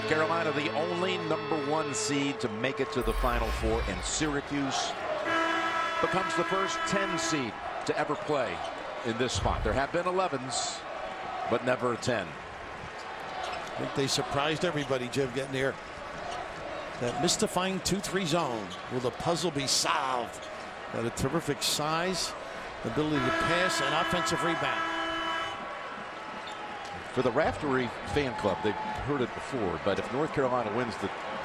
Carolina, the only #1 seed to make it to the Final Four, and Syracuse becomes the first 10 seed to ever play in this spot. There have been 11s, but never a 10. I think they surprised everybody, Jim, getting there. That mystifying 2-3 zone. Will the puzzle be solved? Got a terrific size, ability to pass, and offensive rebound. For the Raftery fan club, they've heard it before, but if North Carolina wins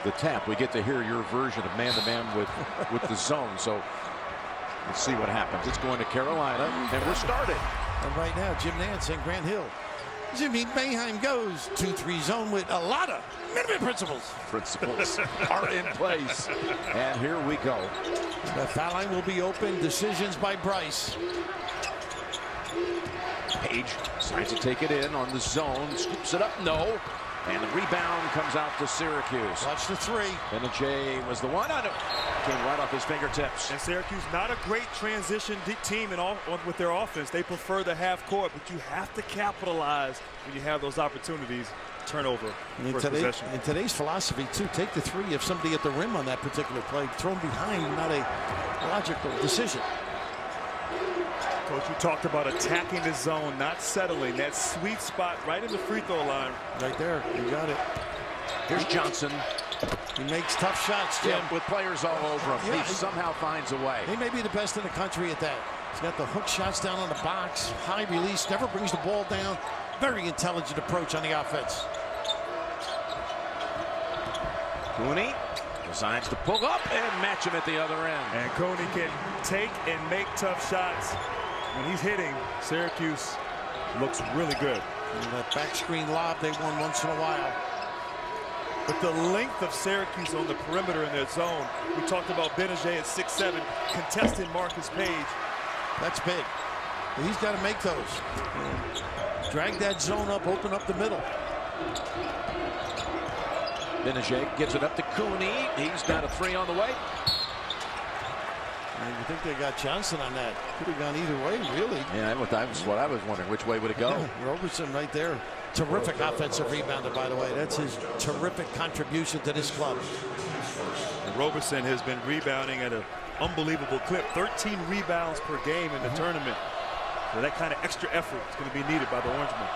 the tap, we get to hear your version of man-to-man with the zone. So let's see what happens. It's going to Carolina, and we're started. And right now, Jim Nance and Grant Hill. Jimmy Boeheim goes 2-3 zone with a lot of minimum principles. Principles are in place. And here we go. The foul line will be open. Decisions by Bryce. Page decides to take it in on the zone. Scoops it up. No. And the rebound comes out to Syracuse. Watch the three. Benajay was the one. Came right off his fingertips. And Syracuse, not a great transition team with their offense. They prefer the half court, but you have to capitalize when you have those opportunities. Turnover. In today's philosophy, too, take the three if somebody at the rim on that particular play. Thrown behind, not a logical decision. Coach, you talked about attacking the zone, not settling. That sweet spot right in the free throw line. Right there. You got it. Here's Johnson. He makes tough shots, Jim. Yeah, with players all over him. He somehow finds a way. He may be the best in the country at that. He's got the hook shots down on the box. High release. Never brings the ball down. Very intelligent approach on the offense. Cooney decides to pull up and match him at the other end. And Cooney can take and make tough shots. When he's hitting, Syracuse looks really good. And that back screen lob they won once in a while. But the length of Syracuse on the perimeter in their zone. We talked about Benajay at 6'7", contesting Marcus Page. That's big. But he's got to make those. Drag that zone up, open up the middle. Benajay gets it up to Cooney. He's got a three on the way. And you think they got Johnson on that? Could have gone either way, really. Yeah, that was what I was wondering. Which way would it go? Yeah, Roberson right there. Terrific offensive rebounder, by the way. That's his terrific contribution to this club. And Roberson has been rebounding at an unbelievable clip. 13 rebounds per game in the tournament. So that kind of extra effort is going to be needed by the Orangemen.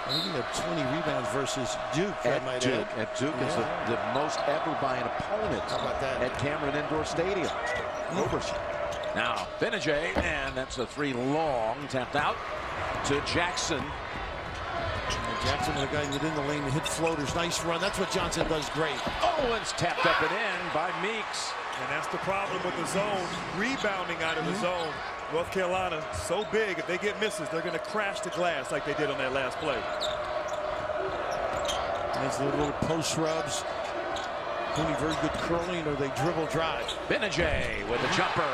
I think he had 20 rebounds versus Duke. At Duke is the most ever by an opponent. How about that? At Cameron Indoor Stadium. Roberson. Now Benajay, and that's a three long, tapped out to Jackson. And Jackson, the guy within the lane, hit floaters. Nice run. That's what Johnson does great. Oh, it's tapped up and in by Meeks. And that's the problem with the zone. Rebounding out of the zone. North Carolina, so big, if they get misses, they're going to crash the glass like they did on that last play. Nice little post rubs. Cooney very good curling, or they dribble drive. Benajay with a jumper.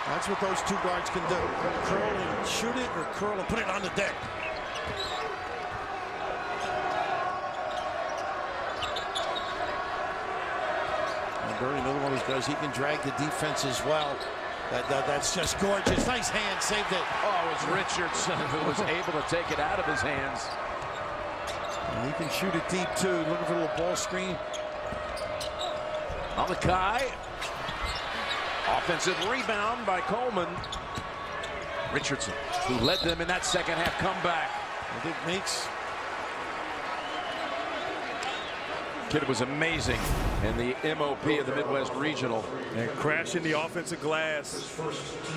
That's what those two guards can do. Curl and shoot it, or curl and put it on the deck. And Bernie, another one of those guys, he can drag the defense as well. That's just gorgeous. Nice hand, saved it. Oh, it was Richardson who was able to take it out of his hands. And he can shoot it deep, too. Looking for a little ball screen. Malachi. Offensive rebound by Coleman. Richardson, who led them in that second half comeback. I think Meeks. Kid was amazing in the MOP of the Midwest Regional. And crashing the offensive glass.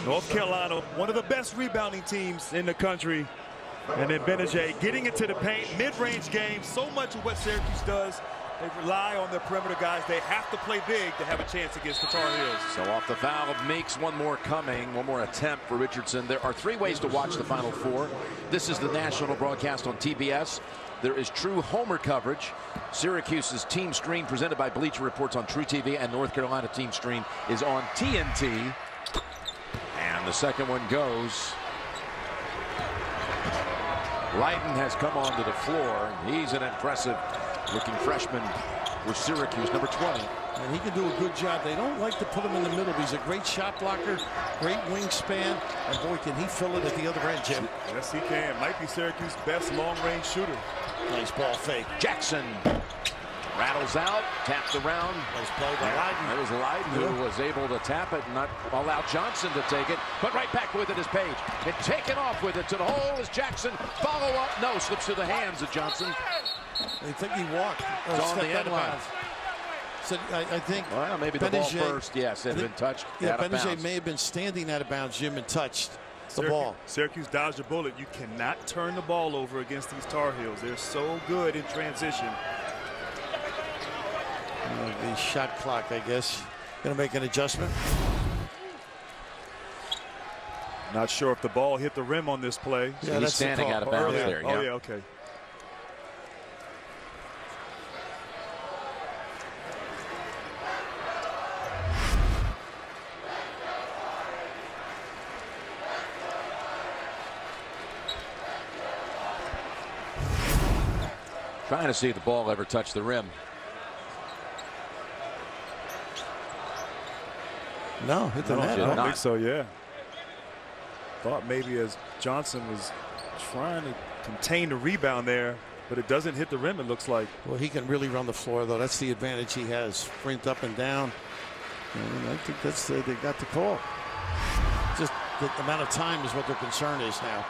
North Carolina, one of the best rebounding teams in the country. And then Benajay getting into the paint, mid-range game. So much of what Syracuse does, they rely on their perimeter guys. They have to play big to have a chance against the Tar Heels. So off the foul of Meeks, one more coming, one more attempt for Richardson. There are 3 ways to watch the Final Four. This is the national broadcast on TBS. There is true homer coverage. Syracuse's team screen presented by Bleacher Reports on True TV, and North Carolina team screen is on TNT. And the second one goes. Lydon has come onto the floor. He's an impressive looking freshman for Syracuse, number 20. And he can do a good job. They don't like to put him in the middle. He's a great shot blocker, great wingspan, and boy, can he fill it at the other end, Jim. Yes, he can. Might be Syracuse's best long-range shooter. Nice ball fake. Jackson Rattles out, tapped around. Nice play by Leiden. It was Leiden who was able to tap it and not allow Johnson to take it. But right back with it is Page. And taken off with it to the hole is Jackson. Follow up. No, slips through the hands of Johnson. I think he walked. Or It's on the stepped out end of line. bounds. So I think. Well, maybe the ball first. Yes, it had been touched. Yeah, out of Benajay bounds. may have been standing out of bounds, Jim, and touched the ball. Syracuse dodged a bullet. You cannot turn the ball over against these Tar Heels. They're so good in transition. The shot clock, I guess, going to make an adjustment. Not sure if the ball hit the rim on this play. Yeah, he's standing out of bounds there. Oh, yeah, okay. Trying to see if the ball ever touched the rim. No, hit the net. I don't think so, yeah. Thought maybe as Johnson was trying to contain the rebound there, but it doesn't hit the rim, it looks like. Well, he can really run the floor, though. That's the advantage he has. Sprint up and down. And I think that's they got the call. Just the amount of time is what their concern is now.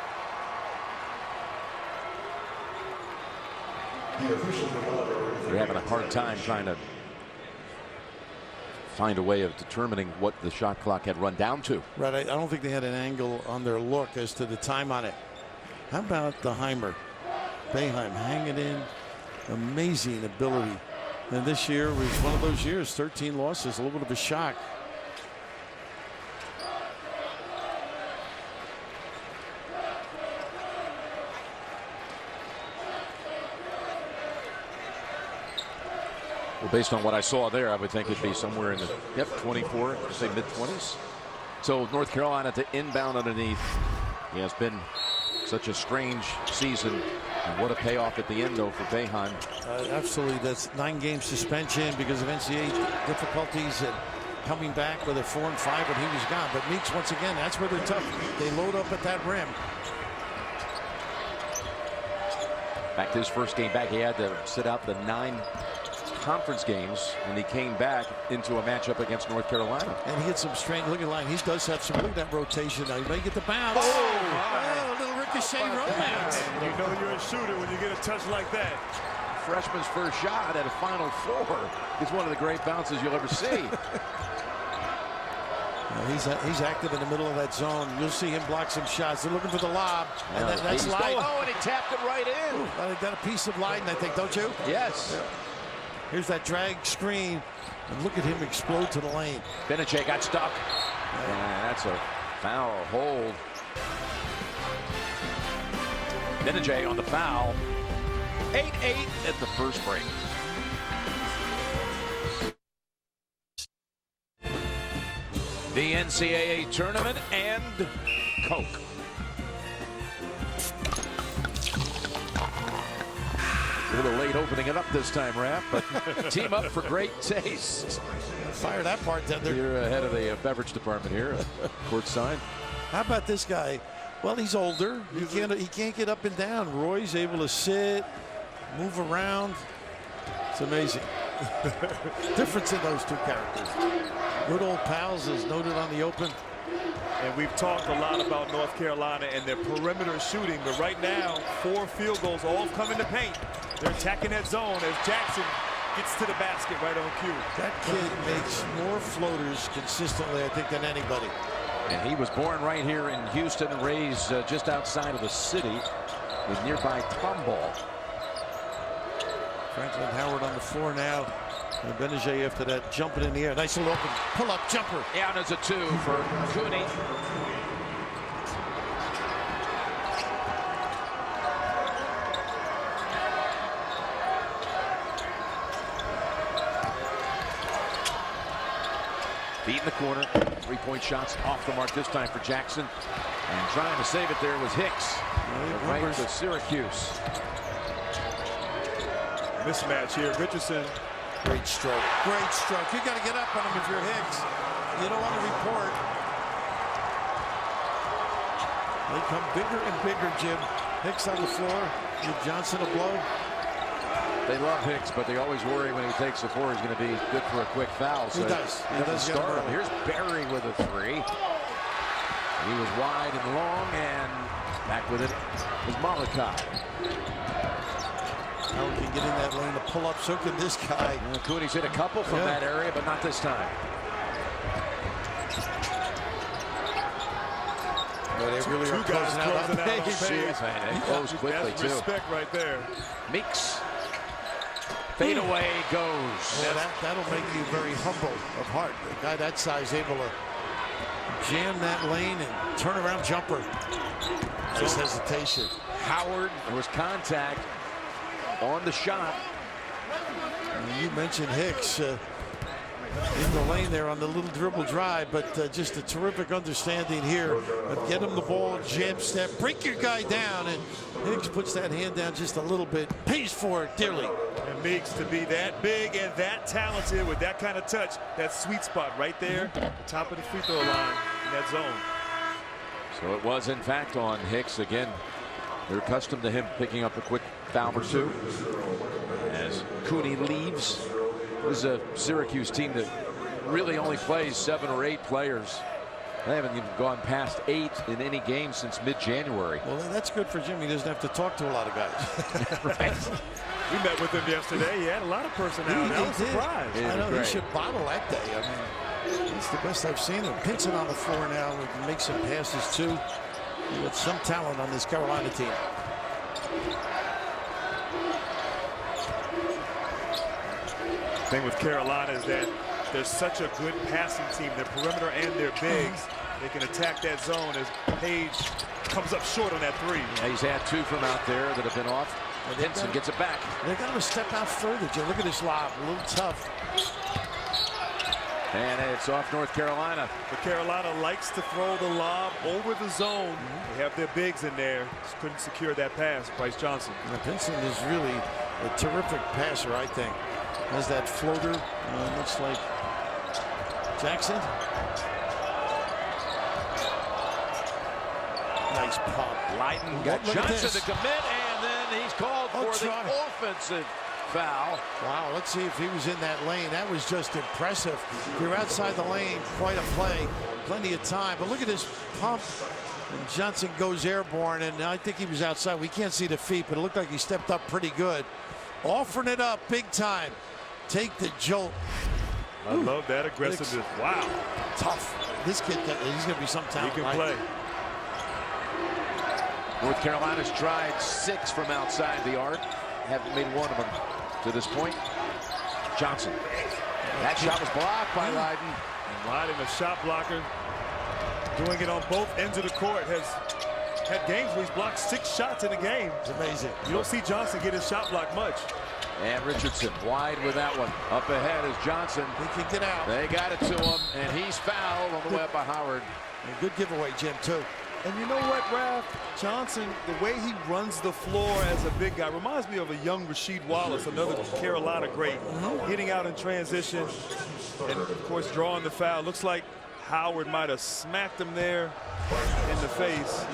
They're having a hard time trying to find a way of determining what the shot clock had run down to. Right, I don't think they had an angle on their look as to the time on it. How about the Heimer? Boeheim hanging in. Amazing ability. And this year was one of those years, 13 losses, a little bit of a shock. Well, based on what I saw there, I would think it'd be somewhere in the 24, say mid-20s. So North Carolina to inbound underneath. He has been such a strange season. And what a payoff at the end, though, for Boeheim. Absolutely. That's 9-game suspension because of NCAA difficulties and coming back with a 4 and 5 when he was gone. But Meeks, once again, that's where they're tough. They load up at that rim. Back to his first game back, he had to sit out the 9 conference games when he came back into a matchup against North Carolina. And he had some strange looking line. He does have some, look at that rotation now. He may get the bounce. Oh, a little ricochet romance. You know you're a shooter when you get a touch like that. Freshman's first shot at a Final Four is one of the great bounces you'll ever see. He's active in the middle of that zone. You'll see him block some shots. They're looking for the lob. And that's Leiden. Oh, and he tapped it right in. Ooh, got a piece of Leiden, I think, don't you? Yes. Yeah. Here's that drag screen. And look at him explode to the lane. Benajay got stuck. Yeah, that's a foul hold. Benajay on the foul. 8-8 at the first break. The NCAA tournament and Coke. A little late opening it up this time, Raph, but team up for great taste. Fire that bartender. You're ahead of the beverage department here, courtside. How about this guy? Well, he's older. He can't get up and down. Roy's able to sit, move around. It's amazing. Difference in those two characters. Good old pals, as noted on the open. And we've talked a lot about North Carolina and their perimeter shooting, but right now, 4 field goals all come in the paint. They're attacking that zone as Jackson gets to the basket right on cue. That kid makes more floaters consistently, I think, than anybody. And he was born right here in Houston, raised just outside of the city in nearby Tomball. Franklin Howard on the floor now. And Benajay after that jumping in the air. Nice little open pull-up jumper. Yeah, there's a 2 for Cooney. Feet in the corner. 3-point shots off the mark this time for Jackson. And trying to save it there was Hicks. Right to Syracuse. Mismatch here. Richardson. Great stroke. Great stroke. You got to get up on him if you're Hicks. You don't want to report. They come bigger and bigger, Jim. Hicks on the floor. Give Johnson a blow. They love Hicks, but they always worry when he takes the 4 he's going to be good for a quick foul. So he does. He does start him. Here's Barry with a 3. He was wide and long, and back with it is Malachi. Howard can get in that lane to pull up. So can this guy. Cooney's hit a couple from that area, but not this time. They really are closing out on pace. They close quickly, too. Respect right there. Meeks. Fade away goes. Yeah, that'll make you very humble of heart. A guy that size able to jam that lane and turn around jumper. Nice hesitation. Howard, there was contact on the shot. You mentioned Hicks in the lane there on the little dribble drive, but just a terrific understanding here of get him the ball, jab step, break your guy down, and Hicks puts that hand down just a little bit, pays for it dearly. And Meeks to be that big and that talented with that kind of touch, that sweet spot right there, the top of the free throw line in that zone. So it was in fact on Hicks again. They're accustomed to him picking up a quick foul or 2 as Cooney leaves. This is a Syracuse team that really only plays 7 or 8 players. They haven't even gone past 8 in any game since mid-January. Well, that's good for Jim. He doesn't have to talk to a lot of guys. Right. We met with him yesterday. He had a lot of personality. I was surprised. I know he should bottle that day. I mean, it's the best I've seen him. Pinson on the floor now. We can make some passes too. With some talent on this Carolina team. Thing with Carolina is that they're such a good passing team. Their perimeter and their bigs, they can attack that zone as Page comes up short on that 3. Yeah, he's had 2 from out there that have been off. Henson gets it back. They got to step out further, Joe. Look at this lob, a little tough. And it's off North Carolina. But Carolina likes to throw the lob over the zone. They have their bigs in there. Just couldn't secure that pass. Bryce Johnson. Pinson is really a terrific passer, I think. Has that floater. Looks like Jackson. Nice pop. Leiden got Johnson to commit, and then he's called for the offensive foul. Wow, let's see if he was in that lane. That was just impressive. You're outside the lane, quite a play. Plenty of time, but look at this pump. And Johnson goes airborne, and I think he was outside. We can't see the feet, but it looked like he stepped up pretty good. Offering it up big time. Take the jolt. I love that aggressiveness. Wow. Tough. This kid, he's going to be some talent. He can play. North Carolina's tried 6 from outside the arc. Haven't made one of them to this point. Johnson. That shot was blocked by Leiden. And Leiden, a shot blocker, doing it on both ends of the court, has had games where he's blocked 6 shots in a game. It's amazing. You don't see Johnson get his shot blocked much. And Richardson wide with that one. Up ahead is Johnson. He can get out. They got it to him, and he's fouled on the way up by Howard. And good giveaway, Jim, too. And you know what, Raph? Johnson, the way he runs the floor as a big guy reminds me of a young Rasheed Wallace, another Carolina great. Getting out in transition and, of course, drawing the foul. Looks like Howard might have smacked him there in the face.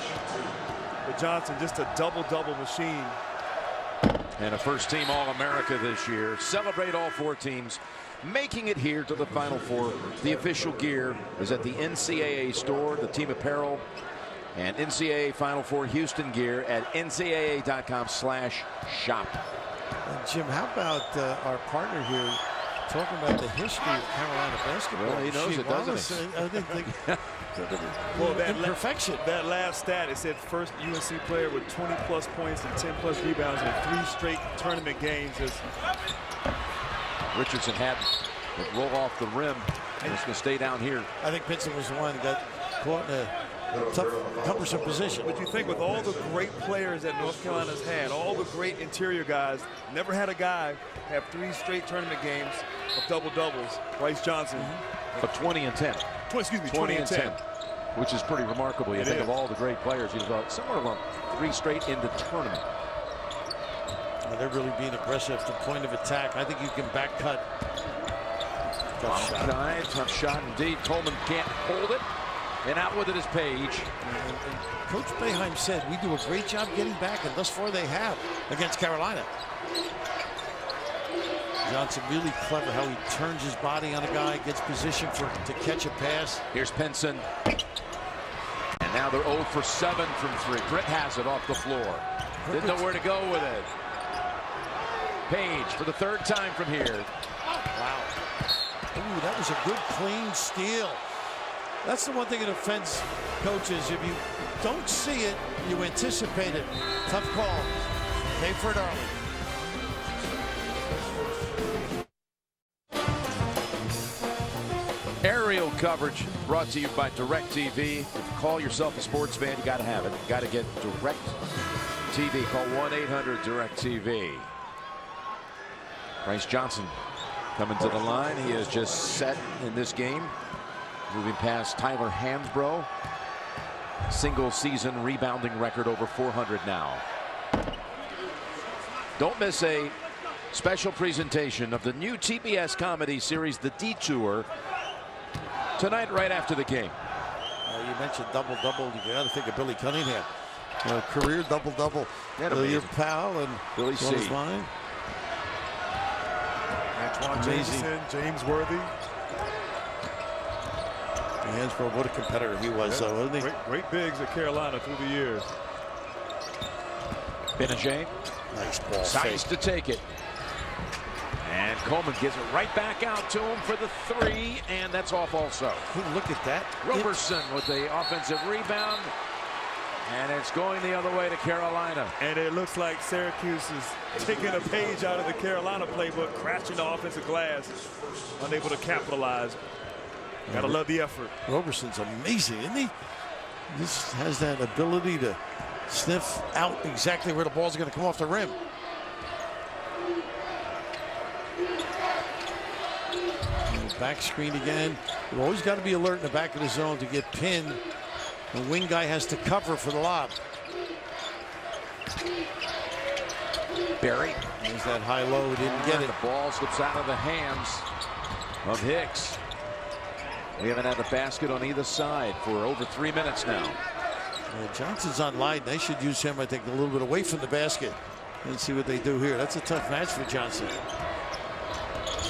But Johnson, just a double-double machine. And a first-team All-America this year. Celebrate all 4 teams making it here to the Final Four. The official gear is at the NCAA store, the team apparel, and NCAA Final Four Houston gear at ncaa.com/shop. Jim, how about our partner here talking about the history of Carolina basketball? Well, he knows it, doesn't he? I didn't think. Well, that imperfection. That last stat, it said first UNC player with 20+ points and 10+ rebounds in 3 straight tournament games. Richardson had it roll off the rim, and it's going to stay down here. I think Pinson was the one that got caught in a tough, cumbersome position. But you think with all the great players that North Carolina's had, all the great interior guys, never had a guy have 3 straight tournament games of double-doubles. Bryce Johnson. Of 20 and 10. 20 and 10. Which is pretty remarkable. You think of all the great players. He's about somewhere around 3 straight in the tournament. They're really being aggressive at the point of attack. I think you can back cut. Tough shot indeed. Coleman can't hold it. And out with it is Page. And Coach Boeheim said we do a great job getting back, and thus far they have against Carolina. Johnson really clever how he turns his body on a guy, gets position to catch a pass. Here's Pinson. And now they're 0 for 7 from 3. Britt has it off the floor. Didn't know where to go with it. Page for the 3rd time from here. Wow. Ooh, that was a good, clean steal. That's the one thing in offense, coaches. If you don't see it, you anticipate it. Tough call. Pay for it early. Aerial coverage brought to you by DirecTV. If you call yourself a sports fan, you got to have it. You got to get DirecTV. Call 1-800-DirecTV. Bryce Johnson coming to the line. He is just set in this game. Moving past Tyler Hansbrough. Single season rebounding record over 400 now. Don't miss a special presentation of the new TBS comedy series, The Detour, tonight right after the game. You mentioned double-double. You got to think of Billy Cunningham. Career double-double. Your pal and Billy C. Line. Antoine Jameson, James Worthy. Hansbrough, what a competitor he was, yeah. wasn't he? Great bigs at Carolina through the years. Benajay. Nice ball. Size to take it. And Coleman gives it right back out to him for the 3, and that's off also. Hey, look at that. Roberson with the offensive rebound, and it's going the other way to Carolina. And it looks like Syracuse is taking a page out of the Carolina playbook, crashing the offensive glass, unable to capitalize. Gotta love the effort. Roberson's amazing, isn't he? This has that ability to sniff out exactly where the ball's going to come off the rim. Back screen again. You've always got to be alert in the back of the zone to get pinned. The wing guy has to cover for the lob. Barry. There's that high-low. Didn't get it. The ball slips out of the hands of Hicks. We haven't had a basket on either side for over 3 minutes now. Johnson's on line. They should use him, I think, a little bit away from the basket and see what they do here. That's a tough match for Johnson.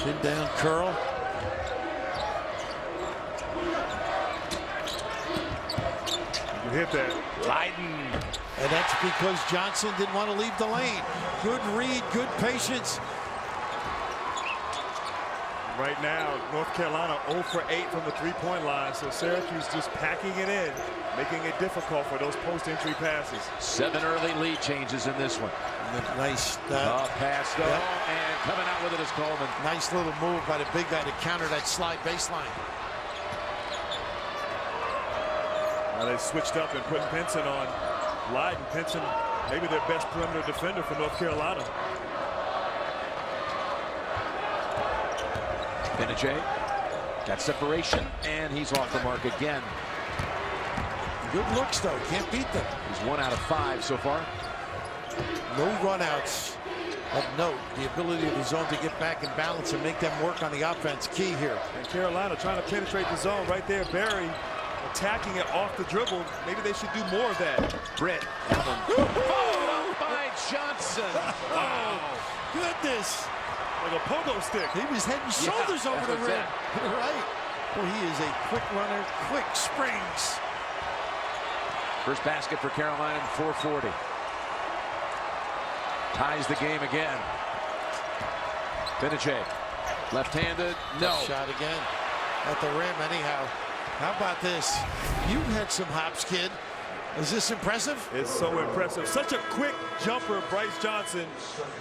Pin down curl. You hit that. Leiden. And that's because Johnson didn't want to leave the lane. Good read, good patience. Right now, North Carolina 0 for 8 from the 3-point line, so Syracuse just packing it in, making it difficult for those post-entry passes. 7 early lead changes in this one. Nice. Pass though, and coming out with it is Coleman. Nice little move by the big guy to counter that slide baseline. Now they switched up and put Pinson on Leiden. Pinson, maybe their best perimeter defender for North Carolina. Benajay got separation, and he's off the mark again. Good looks, though. Can't beat them. He's 1 out of 5 so far. No runouts of note. The ability of the zone to get back and balance and make them work on the offense. Key here. And Carolina trying to penetrate the zone right there. Barry attacking it off the dribble. Maybe they should do more of that. Britt. Followed up by Johnson. Wow. Goodness. Like a pogo stick. He was head and shoulders over the rim. Right. Well, he is a quick runner, quick springs. First basket for Carolina in 4:40. Ties the game again. Benajay. Left-handed. No. Shot again. At the rim anyhow. How about this? You had some hops, kid. Is this impressive? It's so impressive. Such a quick jumper, Bryce Johnson.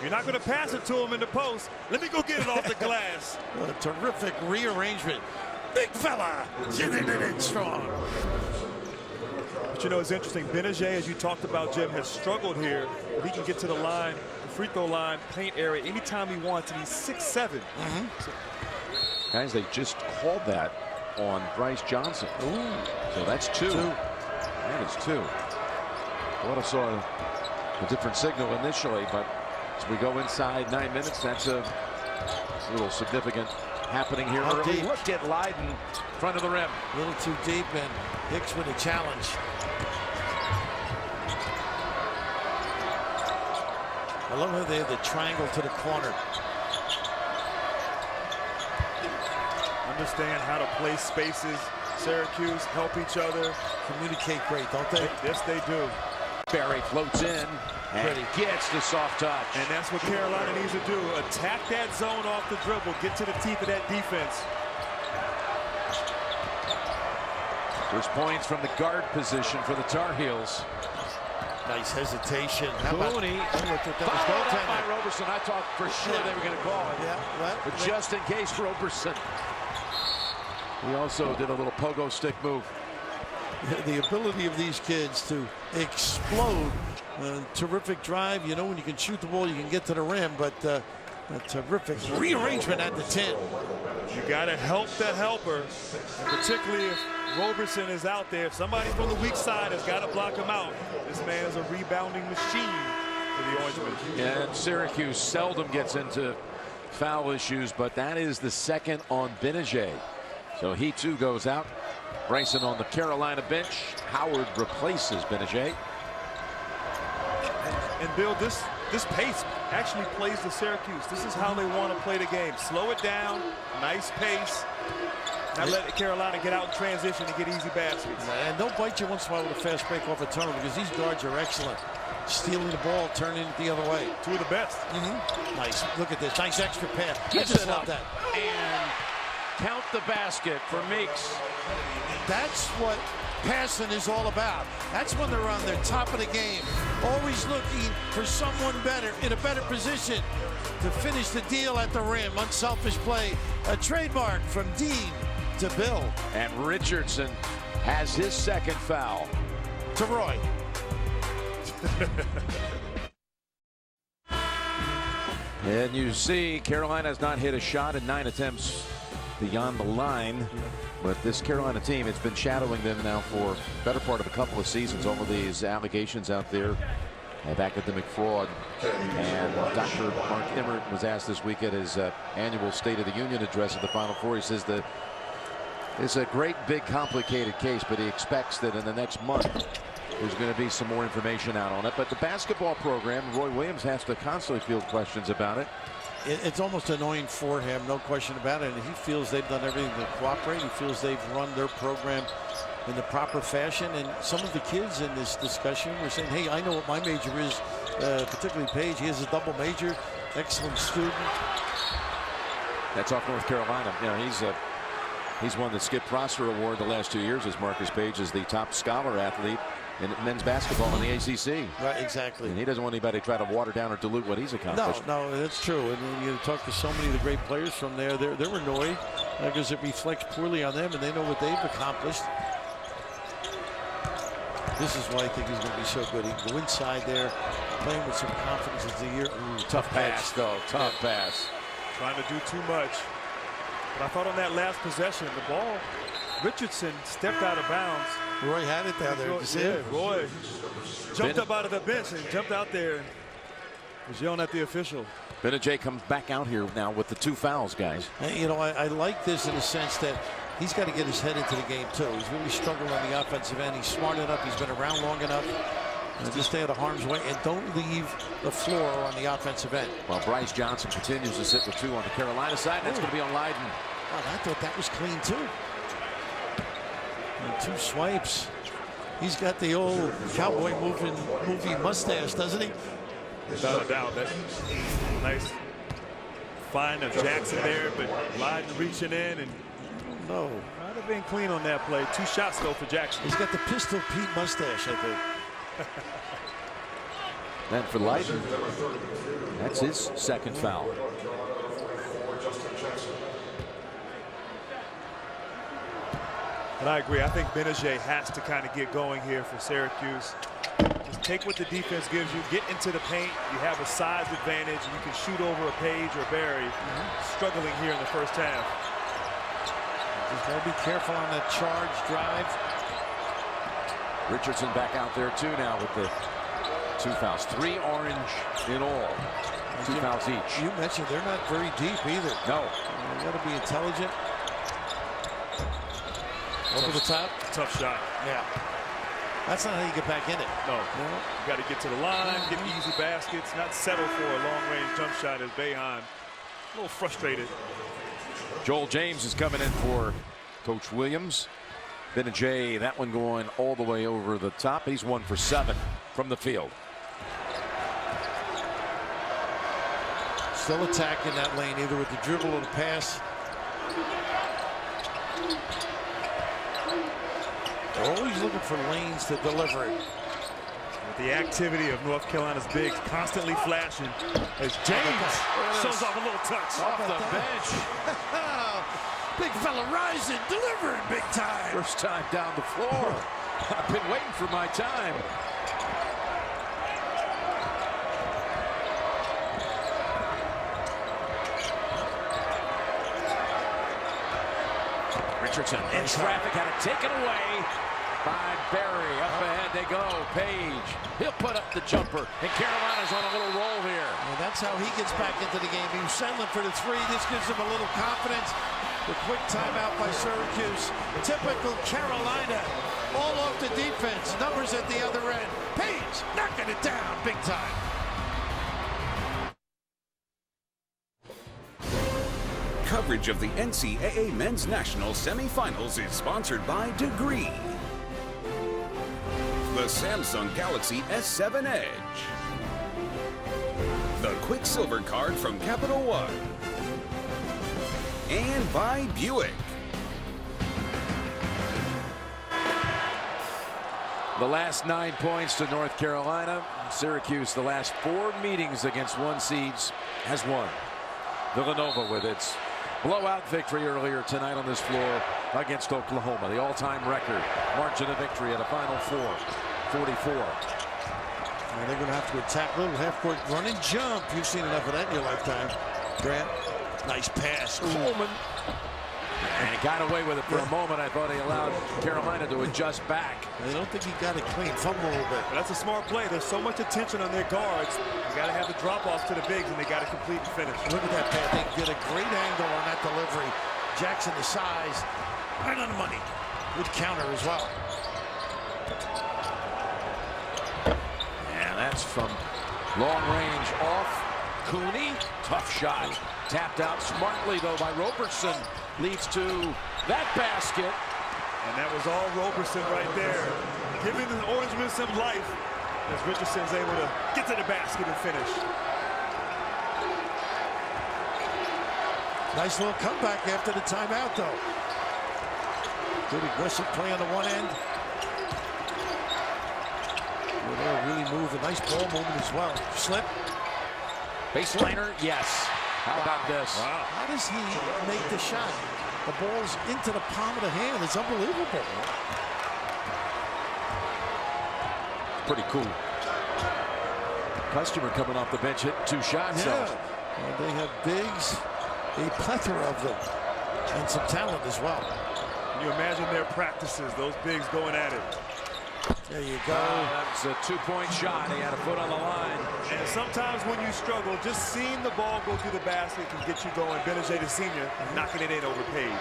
You're not going to pass it to him in the post. Let me go get it off the glass. A terrific rearrangement. Big fella. Strong. But you know, it's interesting. Benajay, as you talked about, Jim, has struggled here. If he can get to the line, the free throw line, paint area, anytime he wants, and he's 6'7". Guys, they just called that on Bryce Johnson. Ooh. So that's 2. That is 2. I would have saw a different signal initially, but as we go inside 9 minutes, that's a little significant happening here early. Deep. Look at Leiden, front of the rim. A little too deep, and Hicks with a challenge. I love how they have the triangle to the corner. understand how to play spaces. Syracuse help each other. Communicate great, don't they? Yes, they do. Barry floats in and gets the soft touch. And that's what Carolina needs to do. Attack that zone off the dribble. Get to the teeth of that defense. There's points from the guard position for the Tar Heels. Nice hesitation. How about Followed up by Roberson. I thought for sure they were going to call it. Yeah, well, But just in case, Roberson. He also did a little pogo stick move. the ability of these kids to explode. Terrific drive. You know, when you can shoot the ball, you can get to the rim, but a terrific rearrangement at the 10. You got to help the helper, and particularly if Roberson is out there. If somebody from the weak side has got to block him out. This man is a rebounding machine for the Orangemen. And Syracuse seldom gets into foul issues, but that is the second on Benajay. So he too goes out. Bryson on the Carolina bench. Howard replaces Benajay. And Bill, this pace actually plays to Syracuse. This is how they want to play the game. Slow it down, nice pace. Not let Carolina get out in transition and get easy baskets. And don't bite you once in a while with a fast break off a turnover, because these guards are excellent. Stealing the ball, turning it the other way. Two of the best. Nice. Look at this. Nice extra pass. I Gets just it love up. that. And count the basket for Meeks. That's what passing is all about. That's when they're on their top of the game. Always looking for someone better, in a better position to finish the deal at the rim. Unselfish play. A trademark from Dean to Bill. And Richardson has his second foul. To Roy. And you see Carolina has not hit a shot in 9 attempts beyond the line. But this Carolina team, it's been shadowing them now for the better part of a couple of seasons. All of these allegations out there of academic fraud. And Dr. Mark Emmert was asked this week at his annual State of the Union address at the Final Four. He says that it's a great, big, complicated case, but he expects that in the next month there's going to be some more information out on it. But the basketball program, Roy Williams has to constantly field questions about it. It's almost annoying for him, no question about it. And he feels they've done everything to cooperate. He feels they've run their program in the proper fashion. And some of the kids in this discussion were saying, hey, I know what my major is, particularly Page. He has a double major, excellent student. That's off North Carolina. You know, he's won the Skip Prosser Award the last 2 years as Marcus Page is the top scholar athlete in men's basketball in the ACC. Right, exactly. And he doesn't want anybody to try to water down or dilute what he's accomplished. No, that's true. And you talk to so many of the great players from there, they're annoyed because it reflects poorly on them, and they know what they've accomplished. This is why I think he's going to be so good. He can go inside there, playing with some confidence as the year. Ooh, Tough pass, though. Tough pass. Trying to do too much. But I thought on that last possession, the ball, Richardson stepped out of bounds. Roy had it down there. Roy jumped up out of the bench and jumped out there. Was yelling at the official. Benajay comes back out here now with the 2 fouls, guys. And, you know, I like this in the sense that he's got to get his head into the game, too. He's really struggling on the offensive end. He's smart enough. He's been around long enough to stay out of harm's way and don't leave the floor on the offensive end. Well, Bryce Johnson continues to sit with 2 on the Carolina side. That's going to be on Leiden. Oh, I thought that was clean, too. And 2 swipes. He's got the old cowboy movie mustache, doesn't he? Without a doubt. That nice find of Jackson there, but Leiden reaching in and no. Might have been clean on that play. 2 shots though for Jackson. He's got the Pistol Pete mustache, I think. And for Leiden, that's his second foul. But I agree. I think Benajay has to kind of get going here for Syracuse. Just take what the defense gives you, get into the paint. You have a size advantage, and you can shoot over a Page or Barry. Struggling here in the first half. Just got to be careful on that charge drive. Richardson back out there too now with the 2 fouls. 3 orange in all. 2 fouls each. You mentioned they're not very deep either. No. You got to be intelligent. Over the top. Tough shot. Yeah. That's not how you get back in it. No. You got to get to the line, get easy baskets, not settle for a long-range jump shot as Boeheim a little frustrated. Joel James is coming in for Coach Williams. Benajay, that one going all the way over the top. He's 1 for 7 from the field. Still attacking that lane, either with the dribble or the pass. They're always looking for lanes to deliver it. With the activity of North Carolina's bigs constantly flashing as James shows off a little touch. Off the bench. Big fella rising, delivering big time. First time down the floor. I've been waiting for my time. Richardson in traffic, had it taken away by Barry. Up ahead they go. Page, he'll put up the jumper, and Carolina's on a little roll here. And that's how he gets back into the game. He was settling for the 3. This gives him a little confidence. The quick timeout by Syracuse. Typical Carolina. All off the defense. Numbers at the other end. Page knocking it down big time. Coverage of the NCAA Men's National Semifinals is sponsored by Degree, the Samsung Galaxy S7 Edge, the Quicksilver Card from Capital One, and by Buick. The last 9 points to North Carolina. Syracuse, the last 4 meetings against 1 seeds, has won. Villanova with its blowout victory earlier tonight on this floor against Oklahoma. The all-time record margin of victory at a Final Four, 44. And they're going to have to attack a little half-court run and jump. You've seen enough of that in your lifetime, Grant. Nice pass. Coleman. And he got away with it for a moment. I thought he allowed Carolina to adjust back. I don't think he got it clean. Fumble a little bit. But that's a smart play. There's so much attention on their guards. You got to have the drop-offs to the bigs, and they got to complete and finish. Look at that pass. They get a great angle on that delivery. Jackson, the size, right on the money. Good counter as well. And that's from long range off. Cooney, tough shot. Tapped out smartly, though, by Roberson. Leads to that basket. And that was all Roberson right there, giving the Orangemen some life as Richardson's able to get to the basket and finish. Nice little comeback after the timeout, though. Good aggressive play on the one end. They're really moving. Nice ball movement as well. Slip. Baseliner, yes. How about this? Wow. How does he make the shot? The ball's into the palm of the hand. It's unbelievable. Pretty cool. Customer coming off the bench, hit 2 shots. Yeah. Well, they have bigs, a plethora of them, and some talent as well. Can you imagine their practices, those bigs going at it? There you go. That's a 2-point shot. He had a foot on the line. And sometimes when you struggle, just seeing the ball go through the basket can get you going. Benajay, the senior, knocking it in over Page.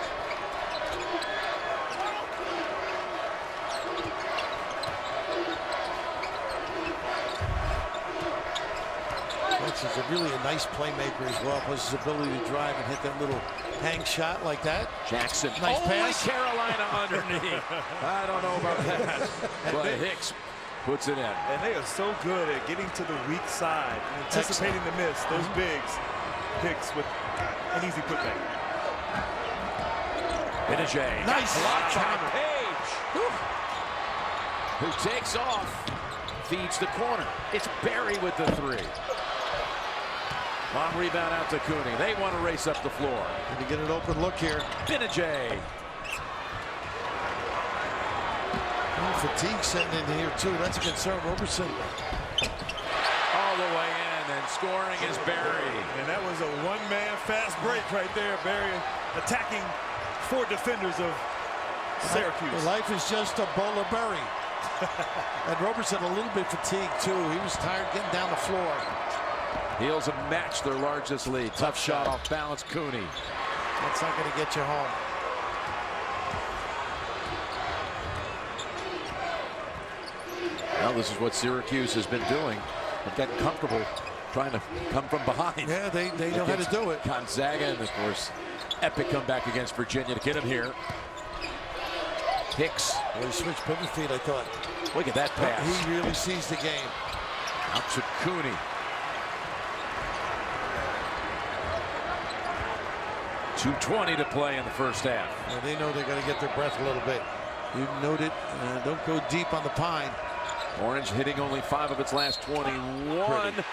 Is really a nice playmaker as well. Plus his ability to drive and hit that little hang shot like that. Jackson, nice only pass. Carolina underneath. I don't know about that. But Hicks puts it in. And they are so good at getting to the weak side and anticipating the miss. Those bigs. Hicks with an easy putback. Benajay. Nice block by counter. Page, who takes off, feeds the corner. It's Barry with the 3. Long rebound out to Cooney. They want to race up the floor. Going to get an open look here. Benajay. Fatigue setting in here too. That's a concern. Roberson All the way in, and scoring is Barry. And that was a one-man fast break right there. Barry attacking 4 defenders of Syracuse. Life is just a bowl of berry. And Roberson a little bit fatigued too. He was tired getting down the floor. Heels have matched their largest lead. Tough shot off balance, Cooney. That's not going to get you home. Well, this is what Syracuse has been doing. They've gotten comfortable trying to come from behind. Yeah, they know how to do it. Gonzaga, and of course, epic comeback against Virginia to get him here. Hicks. Well, he switched pivot feet, I thought. Look at that pass. He really sees the game. Out to Cooney. .220 to play in the first half. Well, they know they got to get their breath a little bit. You noted, don't go deep on the pine. Orange hitting only 5 of its last 21. Pretty.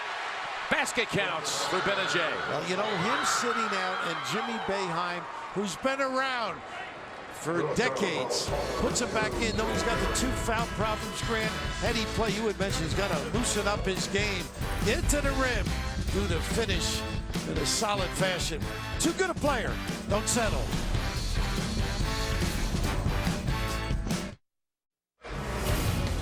Basket counts for Benajay. Well, you know, him sitting out and Jimmy Boeheim, who's been around for decades, puts him back in. Though he's got the 2 foul problems, Grant. Heady play, you had mentioned, he's got to loosen up his game. Get to the rim, do the finish in a solid fashion. Too good a player. Don't settle.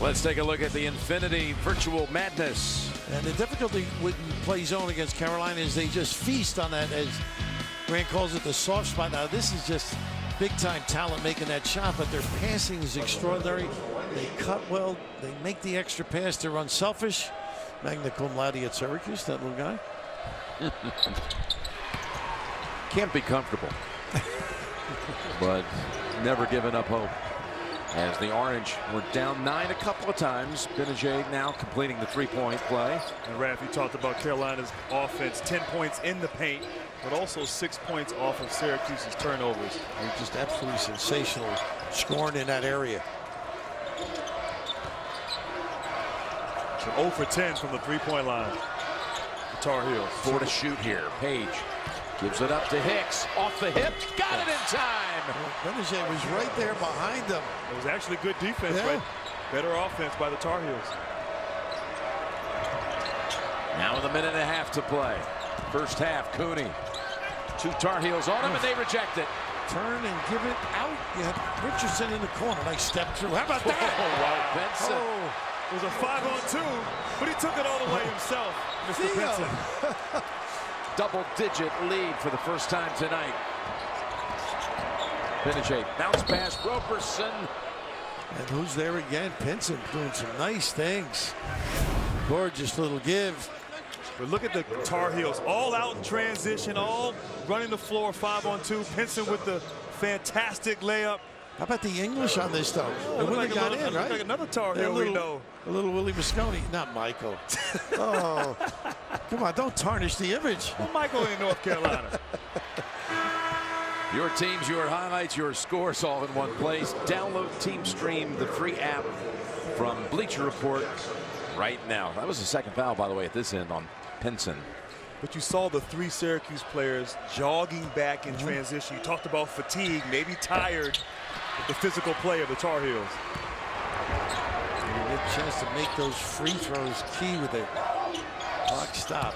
Let's take a look at the Infinity Virtual Madness. And the difficulty when you play zone against Carolina is they just feast on that, as Grant calls it, the soft spot. Now, this is just big-time talent making that shot, but their passing is extraordinary. They cut well. They make the extra pass. They're unselfish. Magna cum laude at Syracuse, that little guy. Can't be comfortable, but never giving up hope. As the Orange were down 9 a couple of times. Benajay now completing the 3-point play. And Raph, you talked about Carolina's offense, 10 points in the paint, but also 6 points off of Syracuse's turnovers. They're just absolutely sensational scoring in that area. So 0 for 10 from the 3-point line. The Tar Heels. 4 to shoot here. Page gives it up to Hicks. Off the hip. Got it in time. Benajay was right there behind them. It was actually good defense, right? Better offense by the Tar Heels. Now with a minute and a half to play. First half, Cooney. 2 Tar Heels on him, and they reject it. Turn and give it out. You had Richardson in the corner. Nice step through. How about that? Oh, wow, Benson. Oh, it was a 5-on-2, but he took it all the way himself, Mr. Benson. Double-digit lead for the first time tonight. Benajay bounce pass, Roberson. And who's there again? Pinson doing some nice things. Gorgeous little give. But look at the Tar Heels, all out in transition, all running the floor, 5-on-2. Pinson with the fantastic layup. How about the English on this, though? It wouldn't have got in, right? Like another Tar Heel we know. A little Willie Mosconi, not Michael. Oh, come on, don't tarnish the image. Well, Michael in North Carolina. Your teams, your highlights, your scores all in one place. Download Team Stream, the free app from Bleacher Report right now. That was the second foul, by the way, at this end on Pinson. But you saw the 3 Syracuse players jogging back in transition. You talked about fatigue, maybe tired with the physical play of the Tar Heels. You get a chance to make those free throws key with a clock stop.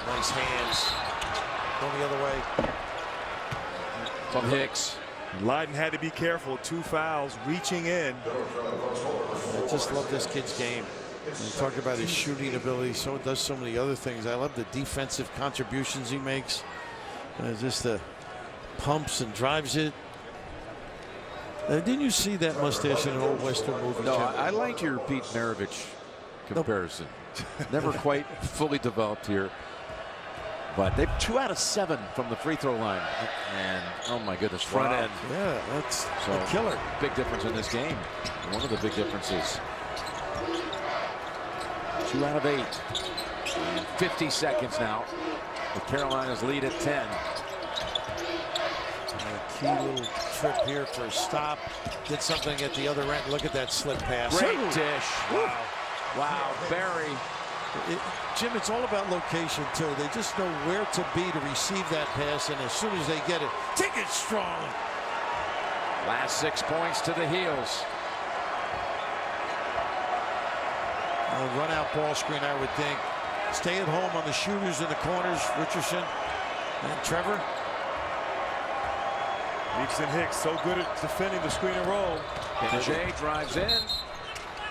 Nice hands. Going the other way. From Hicks. Lydon had to be careful. 2 fouls, reaching in. I just love this kid's game. You talk about his shooting ability, so does so many other things. I love the defensive contributions he makes. Just the pumps and drives it. Didn't you see that mustache in an old Western movie? No, Jim? I liked your Pete Maravich comparison. Never quite fully developed here. But they've 2 out of 7 from the free throw line. And, oh my goodness, front end. Yeah, that's a killer. Big difference in this game. One of the big differences. 2 out of 8. And 50 seconds now. With Carolina's lead at 10. A key little trip here for a stop. Did something at the other end. Look at that slip pass. Great dish. Wow. Wow, Barry. Jim, it's all about location, too. They just know where to be to receive that pass, and as soon as they get it, take it strong. Last 6 points to the Heels. A run-out ball screen, I would think. Stay at home on the shooters in the corners, Richardson and Trevor. Meeks and Hicks so good at defending the screen and roll. Benajay drives in.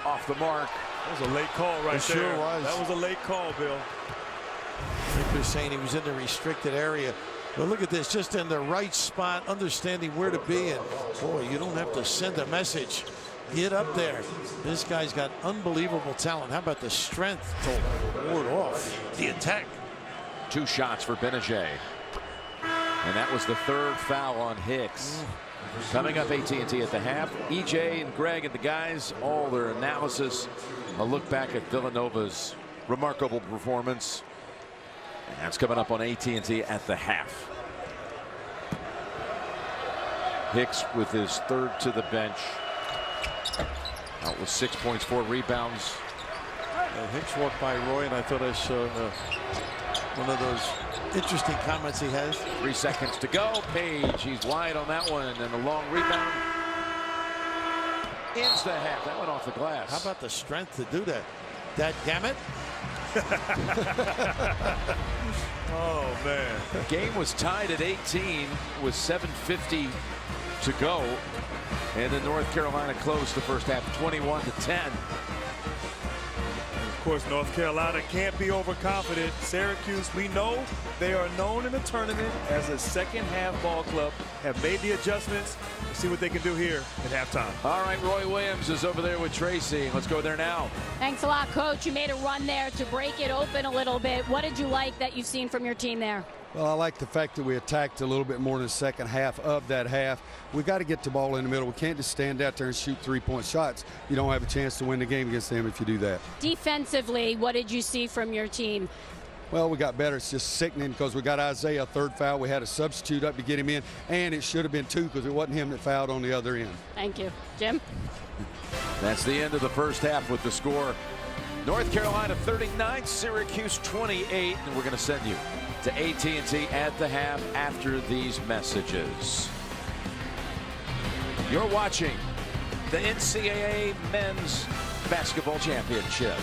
Off the mark. That was a late call right there. Sure was. That was a late call, Bill. I think they're saying he was in the restricted area. But look at this, just in the right spot, understanding where to be. And boy, you don't have to send a message. Get up there. This guy's got unbelievable talent. How about the strength to ward off the attack? 2 shots for Benajay. And that was the third foul on Hicks. Coming up AT&T at the half. EJ and Greg and the guys, all their analysis. A look back at Villanova's remarkable performance. And that's coming up on AT&T at the half. Hicks with his third to the bench. Out with 6 points, 4 rebounds. Hicks walked by Roy, and I thought I saw one of those interesting comments he has. 3 seconds to go. Page, he's wide on that one, and a long rebound. Ends the half. That went off the glass. How about the strength to do that? Dadgummit. Oh, man. The game was tied at 18 with 7:50 to go. And then North Carolina closed the first half 21-10. Of course, North Carolina can't be overconfident. Syracuse, we know they are known in the tournament as a second half ball club, have made the adjustments. Let's see what they can do here at halftime. All right, Roy Williams is over there with Tracy. Let's go there now. Thanks a lot, Coach. You made a run there to break it open a little bit. What did you like that you've seen from your team there? Well, I like the fact that we attacked a little bit more in the second half of that half. We got to get the ball in the middle. We can't just stand out there and shoot three-point shots. You don't have a chance to win the game against them if you do that. Defensively, what did you see from your team? Well, we got better. It's just sickening because we got Isaiah, third foul. We had a substitute up to get him in, and it should have been 2 because it wasn't him that fouled on the other end. Thank you. Jim? That's the end of the first half with the score. North Carolina 39, Syracuse 28, and we're going to send you to AT&T at the half after these messages. You're watching the NCAA Men's Basketball Championship.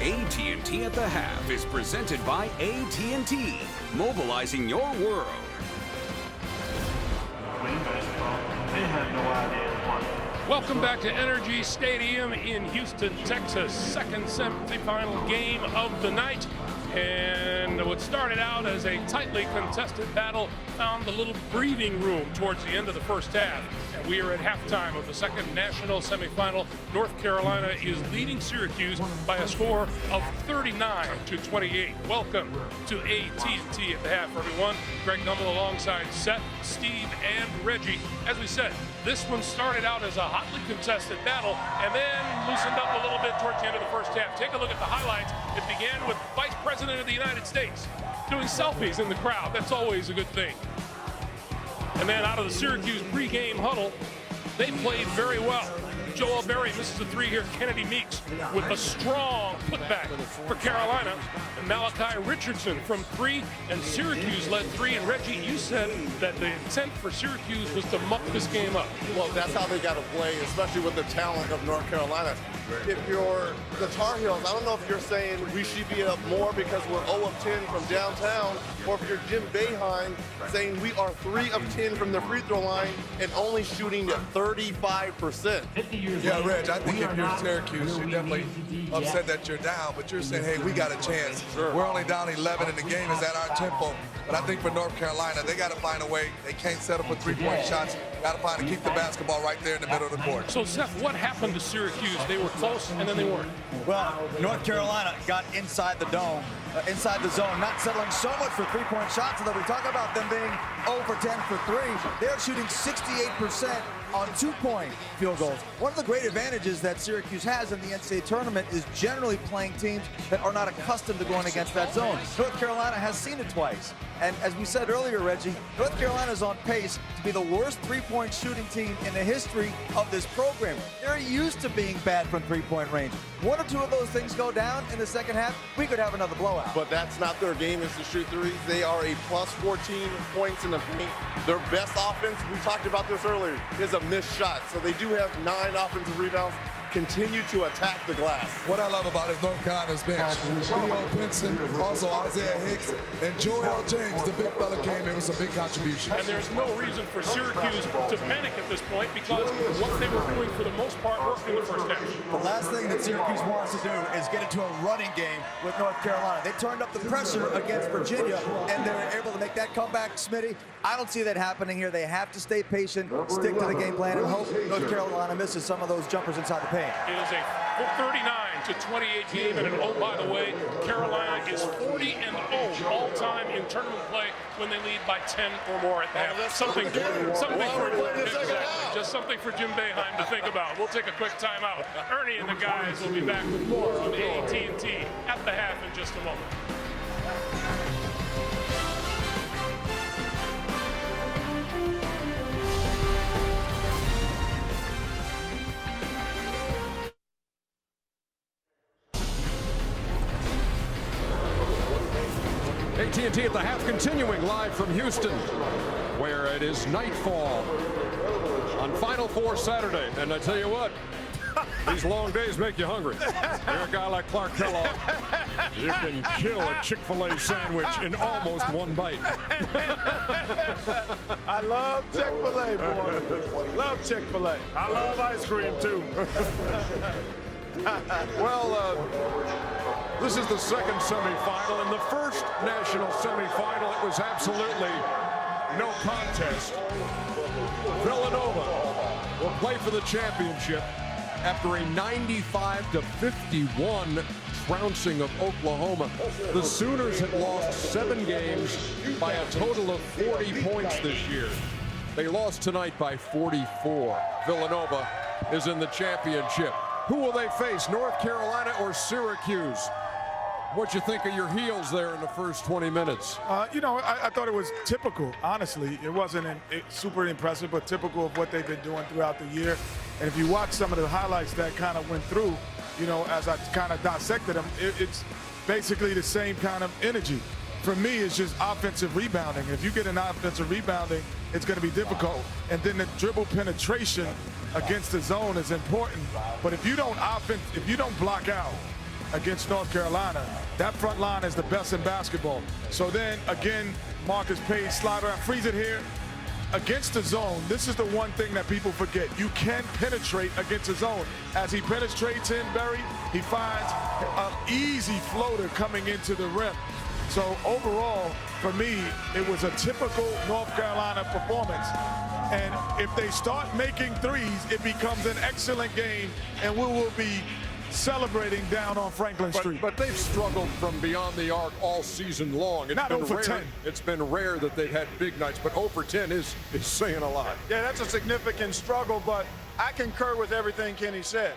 AT&T at the half is presented by AT&T, mobilizing your world. Welcome back to Energy Stadium in Houston, Texas. Second semifinal game of the night. And what started out as a tightly contested battle found a little breathing room towards the end of the first half. And we are at halftime of the second national semifinal. North Carolina is leading Syracuse by a score of 39-28. Welcome to AT&T at the half, everyone. Greg Gumbel alongside Seth, Steve, and Reggie. As we said, this one started out as a hotly contested battle and then loosened up a little bit towards the end of the first half. Take a look at the highlights. It began with Vice President of the United States doing selfies in the crowd. That's always a good thing. And then out of the Syracuse pregame huddle, they played very well. Joel Berry misses a 3 here. Kennedy Meeks with a strong putback for Carolina. And Malachi Richardson from 3, and Syracuse led 3. And Reggie, you said that the intent for Syracuse was to muck this game up. Well, that's how they got to play, especially with the talent of North Carolina. If you're the Tar Heels, I don't know if you're saying we should be up more because we're 0 of 10 from downtown, or if you're Jim Boeheim saying we are 3 of 10 from the free throw line and only shooting at 35%. Yeah, Reg, I think if you're Syracuse, you're definitely upset that you're down, but you're saying, hey, we got a chance. Sure. We're only down 11 and the game is at our tempo. But I think for North Carolina, they got to find a way. They can't settle for three-point shots. Got to find to keep the basketball right there in the middle of the court. So, Seth, what happened to Syracuse? They were close, and then they weren't. Well, North Carolina got inside the dome, inside the zone, not settling so much for three-point shots, so that we talk about them being 0 for 10 for 3. They're shooting 68% on 2-point field goals. One of the great advantages that Syracuse has in the NCAA tournament is generally playing teams that are not accustomed to going against that zone. North Carolina has seen it twice. And as we said earlier, Reggie, North Carolina is on pace to be the worst three-point shooting team in the history of this program. They're used to being bad from three-point range. 1 or 2 of those things go down in the second half, we could have another blowout. But that's not their game, is to shoot threes. They are a plus 14 points in the paint. Their best offense, we talked about this earlier, is a missed shot. So they do have 9 offensive rebounds. continue to attack the glass. What I love about it is North Carolina's bench. Leo Pinson, also Isaiah Hicks, and Joel James, the big fella, came in with some big contributions. And there's no reason for Syracuse to panic at this point because what they were doing for the most part worked in the first half. The last thing that Syracuse wants to do is get into a running game with North Carolina. They turned up the pressure against Virginia, and they were able to make that comeback, Smitty. I don't see that happening here. They have to stay patient, stick to the game plan, and hope North Carolina misses some of those jumpers inside the paint. It is a 39-28 game, and oh, by the way, Carolina is 40-0 all-time in tournament play when they lead by 10 or more at the half. Something just something for Jim Boeheim to think about. We'll take a quick timeout. Ernie and the guys will be back with more on AT&T at the half in just a moment. AT&T at the half, continuing live from Houston, where it is nightfall on Final Four Saturday. And I tell you what, these long days make you hungry. You're a guy like Clark Kellogg. You can kill a Chick-fil-A sandwich in almost one bite. I love Chick-fil-A, boy. Love Chick-fil-A. I love ice cream, too. Well, this is the second semifinal. In the first national semifinal, it was absolutely no contest. Villanova will play for the championship after a 95-51 trouncing of Oklahoma. The Sooners had lost 7 games by a total of 40 points this year. They lost tonight by 44. Villanova is in the championship. Who will they face, North Carolina or Syracuse? What you think of your heels there in the first 20 minutes? You know, I thought it was typical, honestly. It wasn't super impressive, but typical of what they've been doing throughout the year. And if you watch some of the highlights that kind of went through, you know, as I kind of dissected them, it's basically the same kind of energy. For me, it's just offensive rebounding. If you get an offensive rebounding, it's going to be difficult. And then the dribble penetration against the zone is important. But if you don't block out against North Carolina, that front line is the best in basketball. So then, again, Marcus Page slide around, freeze it here. Against the zone, this is the one thing that people forget. You can penetrate against the zone. As he penetrates in, Barry, he finds an easy floater coming into the rim. So overall, for me, it was a typical North Carolina performance. And if they start making threes, it becomes an excellent game, and we will be celebrating down on Franklin Street. But they've struggled from beyond the arc all season long. Not 0 for 10. It's been rare that they've had big nights, but 0 for 10 is saying a lot. Yeah, that's a significant struggle, but I concur with everything Kenny said.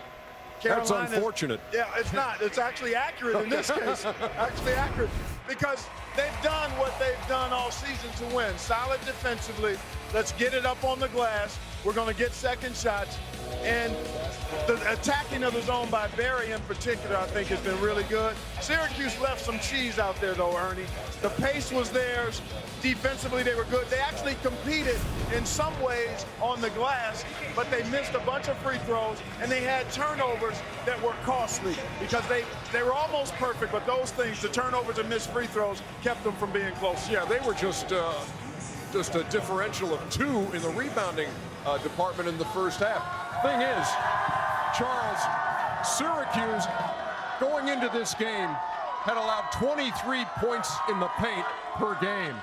That's unfortunate. Yeah, it's not. It's actually accurate in this case. Actually accurate. Because they've done what they've done all season to win. Solid defensively. Let's get it up on the glass. We're going to get second shots. And the attacking of the zone by Barry in particular, I think, has been really good. Syracuse left some cheese out there, though, Ernie. The pace was theirs. Defensively, they were good. They actually competed in some ways on the glass, but they missed a bunch of free throws, and they had turnovers that were costly because they were almost perfect, but those things, the turnovers and missed free throws, kept them from being close. Yeah, they were just a differential of 2 in the rebounding department in the first half. Thing is, Charles, Syracuse going into this game had allowed 23 points in the paint per game.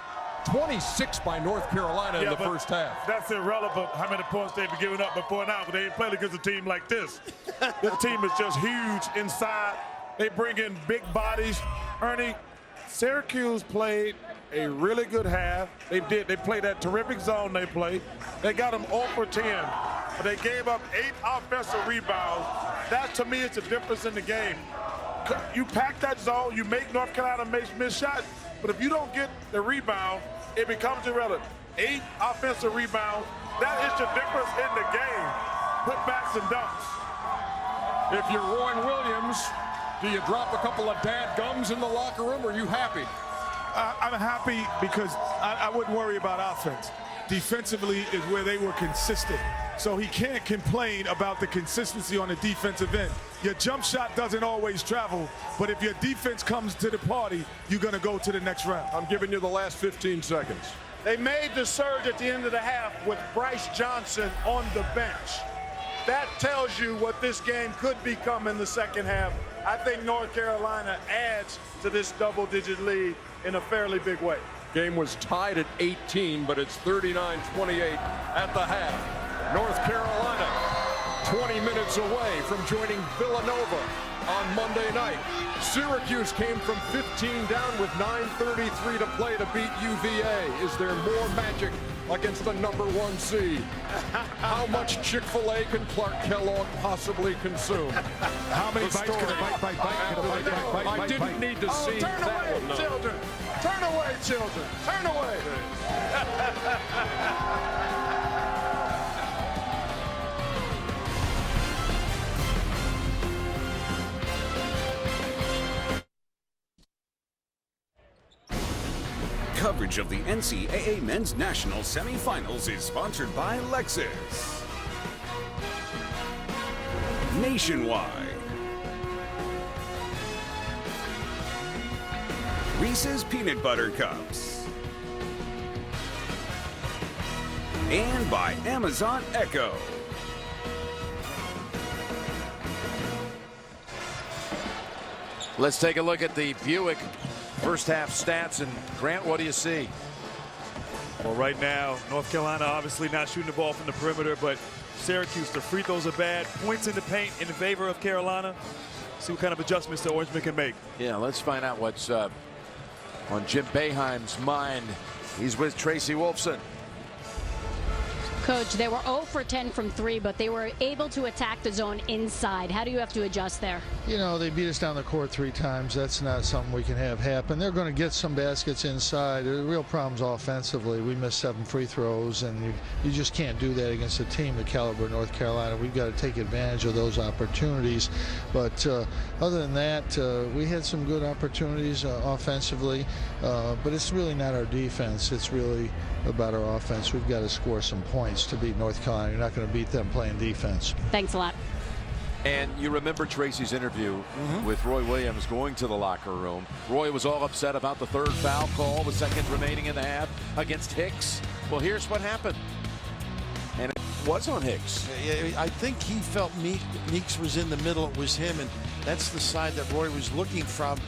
26 by North Carolina in the first half. That's irrelevant how many points they've been giving up before now, but they ain't played against a team like this. This team is just huge inside. They bring in big bodies. Ernie, Syracuse played a really good half. They played that terrific zone they played. They got them 0 for 10, but they gave up 8 offensive rebounds. That, to me, is the difference in the game. You pack that zone, you make North Carolina miss shots, but if you don't get the rebound, it becomes irrelevant. 8 offensive rebounds, that is the difference in the game. Putbacks and dunks. If you're Roy Williams, do you drop a couple of dad gums in the locker room, or are you happy? I'm happy because I wouldn't worry about offense. Defensively is where they were consistent. So he can't complain about the consistency on the defensive end. Your jump shot doesn't always travel, but if your defense comes to the party, you're going to go to the next round. I'm giving you the last 15 seconds. They made the surge at the end of the half with Bryce Johnson on the bench. That tells you what this game could become in the second half. I think North Carolina adds to this double-digit lead in a fairly big way. Game was tied at 18, but it's 39-28 at the half. North Carolina 20 minutes away from joining Villanova on Monday night. Syracuse came from 15 down with 9:33 to play to beat UVA. Is there more magic against the #1 seed? How much Chick-fil-A can Clark Kellogg possibly consume? How many bites can a bite? I didn't need to see turn that away, one. No. children. Turn away, children. Turn away. Coverage of the NCAA Men's National Semifinals is sponsored by Lexus. Nationwide. Reese's Peanut Butter Cups. And by Amazon Echo. Let's take a look at the Buick first half stats. And Grant, what do you see? Well, right now, North Carolina obviously not shooting the ball from the perimeter, but Syracuse, the free throws are bad. Points in the paint in favor of Carolina. See what kind of adjustments the Orangemen can make. Yeah, let's find out what's on Jim Boeheim's mind. He's with Tracy Wolfson. Coach, they were 0 for 10 from 3, but they were able to attack the zone inside. How do you have to adjust there? You know, they beat us down the court 3 times. That's not something we can have happen. They're going to get some baskets inside. The real problem's offensively. We missed 7 free throws, and you just can't do that against a team the caliber of North Carolina. We've got to take advantage of those opportunities. But other than that, we had some good opportunities offensively, but it's really not our defense. It's really about our offense. We've got to score some points to beat North Carolina. You're not going to beat them playing defense. Thanks a lot. And you remember Tracy's interview with Roy Williams going to the locker room. Roy was all upset about the 3rd foul call with seconds remaining in the half against Hicks. Well, here's what happened. And it was on Hicks. I think he felt Meeks was in the middle. It was him, and that's the side that Roy was looking from.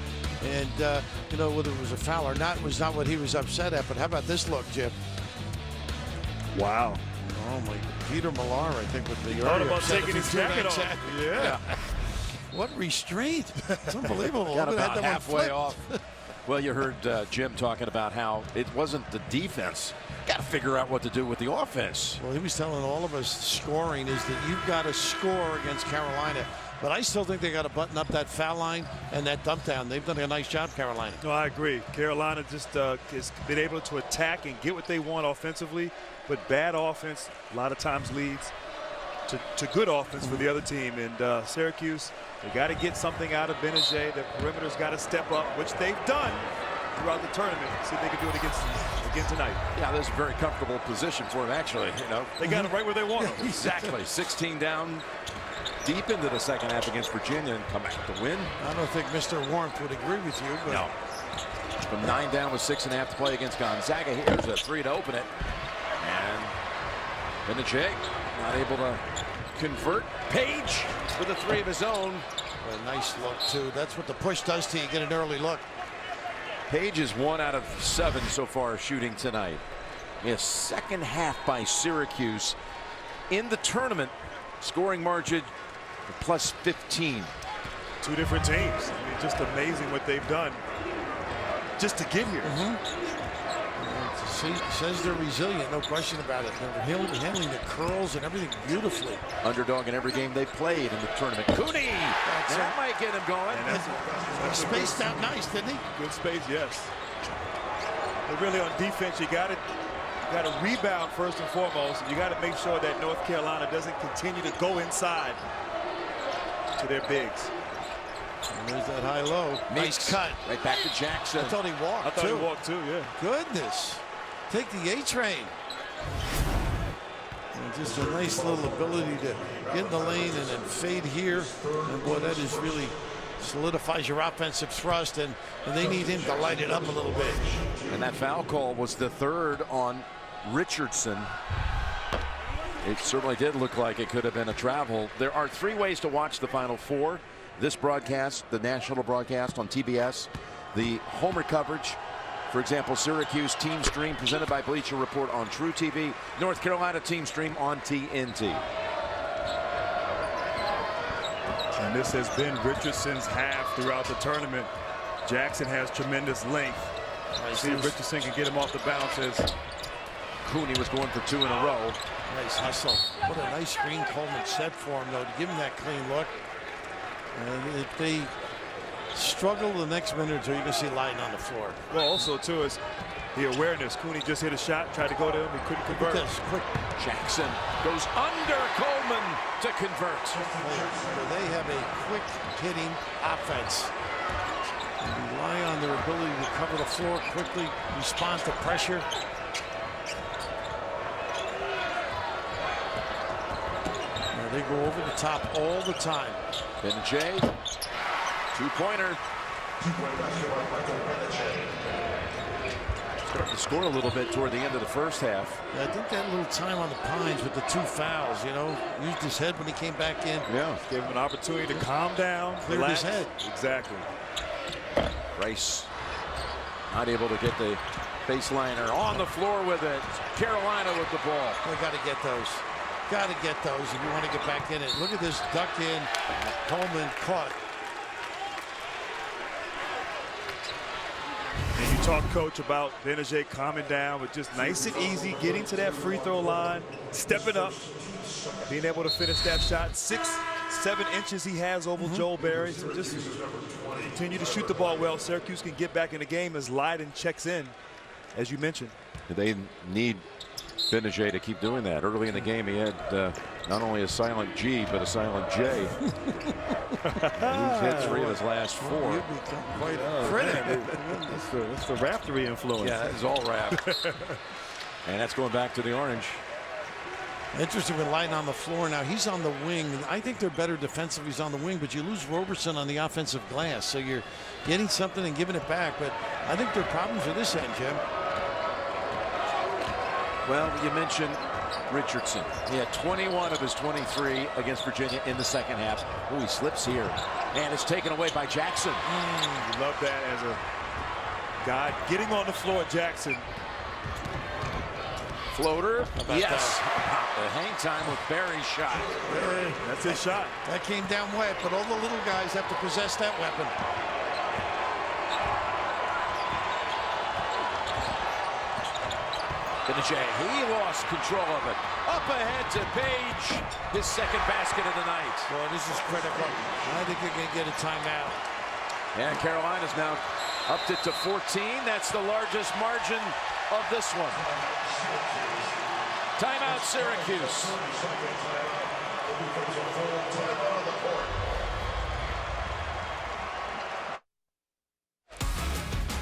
And, you know, whether it was a foul or not was not what he was upset at. But how about this look, Jim? Wow. Oh, my. Peter Millar, I think, with the thought about taking his jacket off. Yeah. What restraint. It's unbelievable. Got about halfway off. Well, you heard Jim talking about how it wasn't the defense. Got to figure out what to do with the offense. Well, he was telling all of us scoring is that you've got to score against Carolina. But I still think they got to button up that foul line and that dump down. They've done a nice job, Carolina. No, I agree. Carolina just has been able to attack and get what they want offensively, but bad offense a lot of times leads to good offense for the other team. And Syracuse, they got to get something out of Benajay. The perimeter's got to step up, which they've done throughout the tournament. See if they can do it again tonight. Yeah, there's a very comfortable position for him, actually. You know, they got him right where they want him. Exactly. 16 down. Deep into the second half against Virginia and come back to win. I don't think Mr. Warmth would agree with you. But no. From 9 down with 6.5 to play against Gonzaga. Here's a 3 to open it. And Benajay not able to convert. Page with a 3 of his own. A nice look, too. That's what the push does to you. Get an early look. Page is 1 out of 7 so far shooting tonight. A second half by Syracuse in the tournament. Scoring margin plus 15. 2 different teams. I mean, just amazing what they've done just to get here. Says they're resilient, no question about it. They're handling the curls and everything beautifully. Underdog in every game they played in the tournament. Cooney! That might get him going. That's spaced out nice, didn't he? Good space, yes. But really on defense, you got to rebound first and foremost. You got to make sure that North Carolina doesn't continue to go inside to their bigs. And there's that high-low. Nice cut. Right back to Jackson. I thought he walked, I thought he walked, too, yeah. Goodness. Take the A train. And just a nice little ability to get in the lane and then fade here. And boy, that is really solidifies your offensive thrust, and they need him to light it up a little bit. And that foul call was the third on Richardson. It certainly did look like it could have been a travel. There are 3 ways to watch the Final Four. This broadcast, the national broadcast on TBS, the Homer coverage. For example, Syracuse Team Stream presented by Bleacher Report on True TV. North Carolina Team Stream on TNT. And this has been Richardson's half throughout the tournament. Jackson has tremendous length. See if Richardson can get him off the bounce as Cooney was going for 2 in a row. Nice hustle. What a nice screen Coleman set for him, though, to give him that clean look. And if they struggle the next minute or two, you're going to see Lyden on the floor. well, also too is the awareness. Cooney just hit a shot, tried to go to him, he couldn't convert. Quick. Jackson goes under Coleman to convert. So they have a quick hitting offense. And rely on their ability to cover the floor quickly, respond to pressure. Now they go over the top all the time. Benajay, 2-pointer. Starting to score a little bit toward the end of the first half. Yeah, I think that little time on the Pines with the 2 fouls, you know, used his head when he came back in. Yeah, gave him an opportunity to calm down, cleared relax. his head. Exactly. Rice not able to get the baseliner on the floor with it. Carolina with the ball. They got to get those. Got to get those if you want to get back in it. Look at this duck in. Coleman caught. And you talk, Coach, about Benajay calming down, but just nice and easy, getting to that free throw line, stepping up, being able to finish that shot. 6-7 inches he has over Joel Berry. So just continue to shoot the ball well. Syracuse can get back in the game as Lyden checks in, as you mentioned. They need Benajay to keep doing that. Early in the game, he had not only a silent G, but a silent J. He's hit 3 of his last 4. You've become quite a critic. That's the Raptory influence. Yeah, that is all rap. And that's going back to the orange. Interesting with Lyden on the floor now. He's on the wing. I think they're better defensively. He's on the wing, but you lose Roberson on the offensive glass. So you're getting something and giving it back. But I think there are problems with this end, Jim. Well, you mentioned Richardson. He had 21 of his 23 against Virginia in the second half. Oh, he slips here. And it's taken away by Jackson. You love that as a guy getting on the floor, Jackson. Floater. Yes. The hang time with Berry's shot. That's his shot. That came down wet, but all the little guys have to possess that weapon. Benajay, he lost control of it. Up ahead to Page, his second basket of the night. Well, this is critical. I think they're going to get a timeout. And Carolina's now upped it to 14. That's the largest margin of this one. Timeout, Syracuse.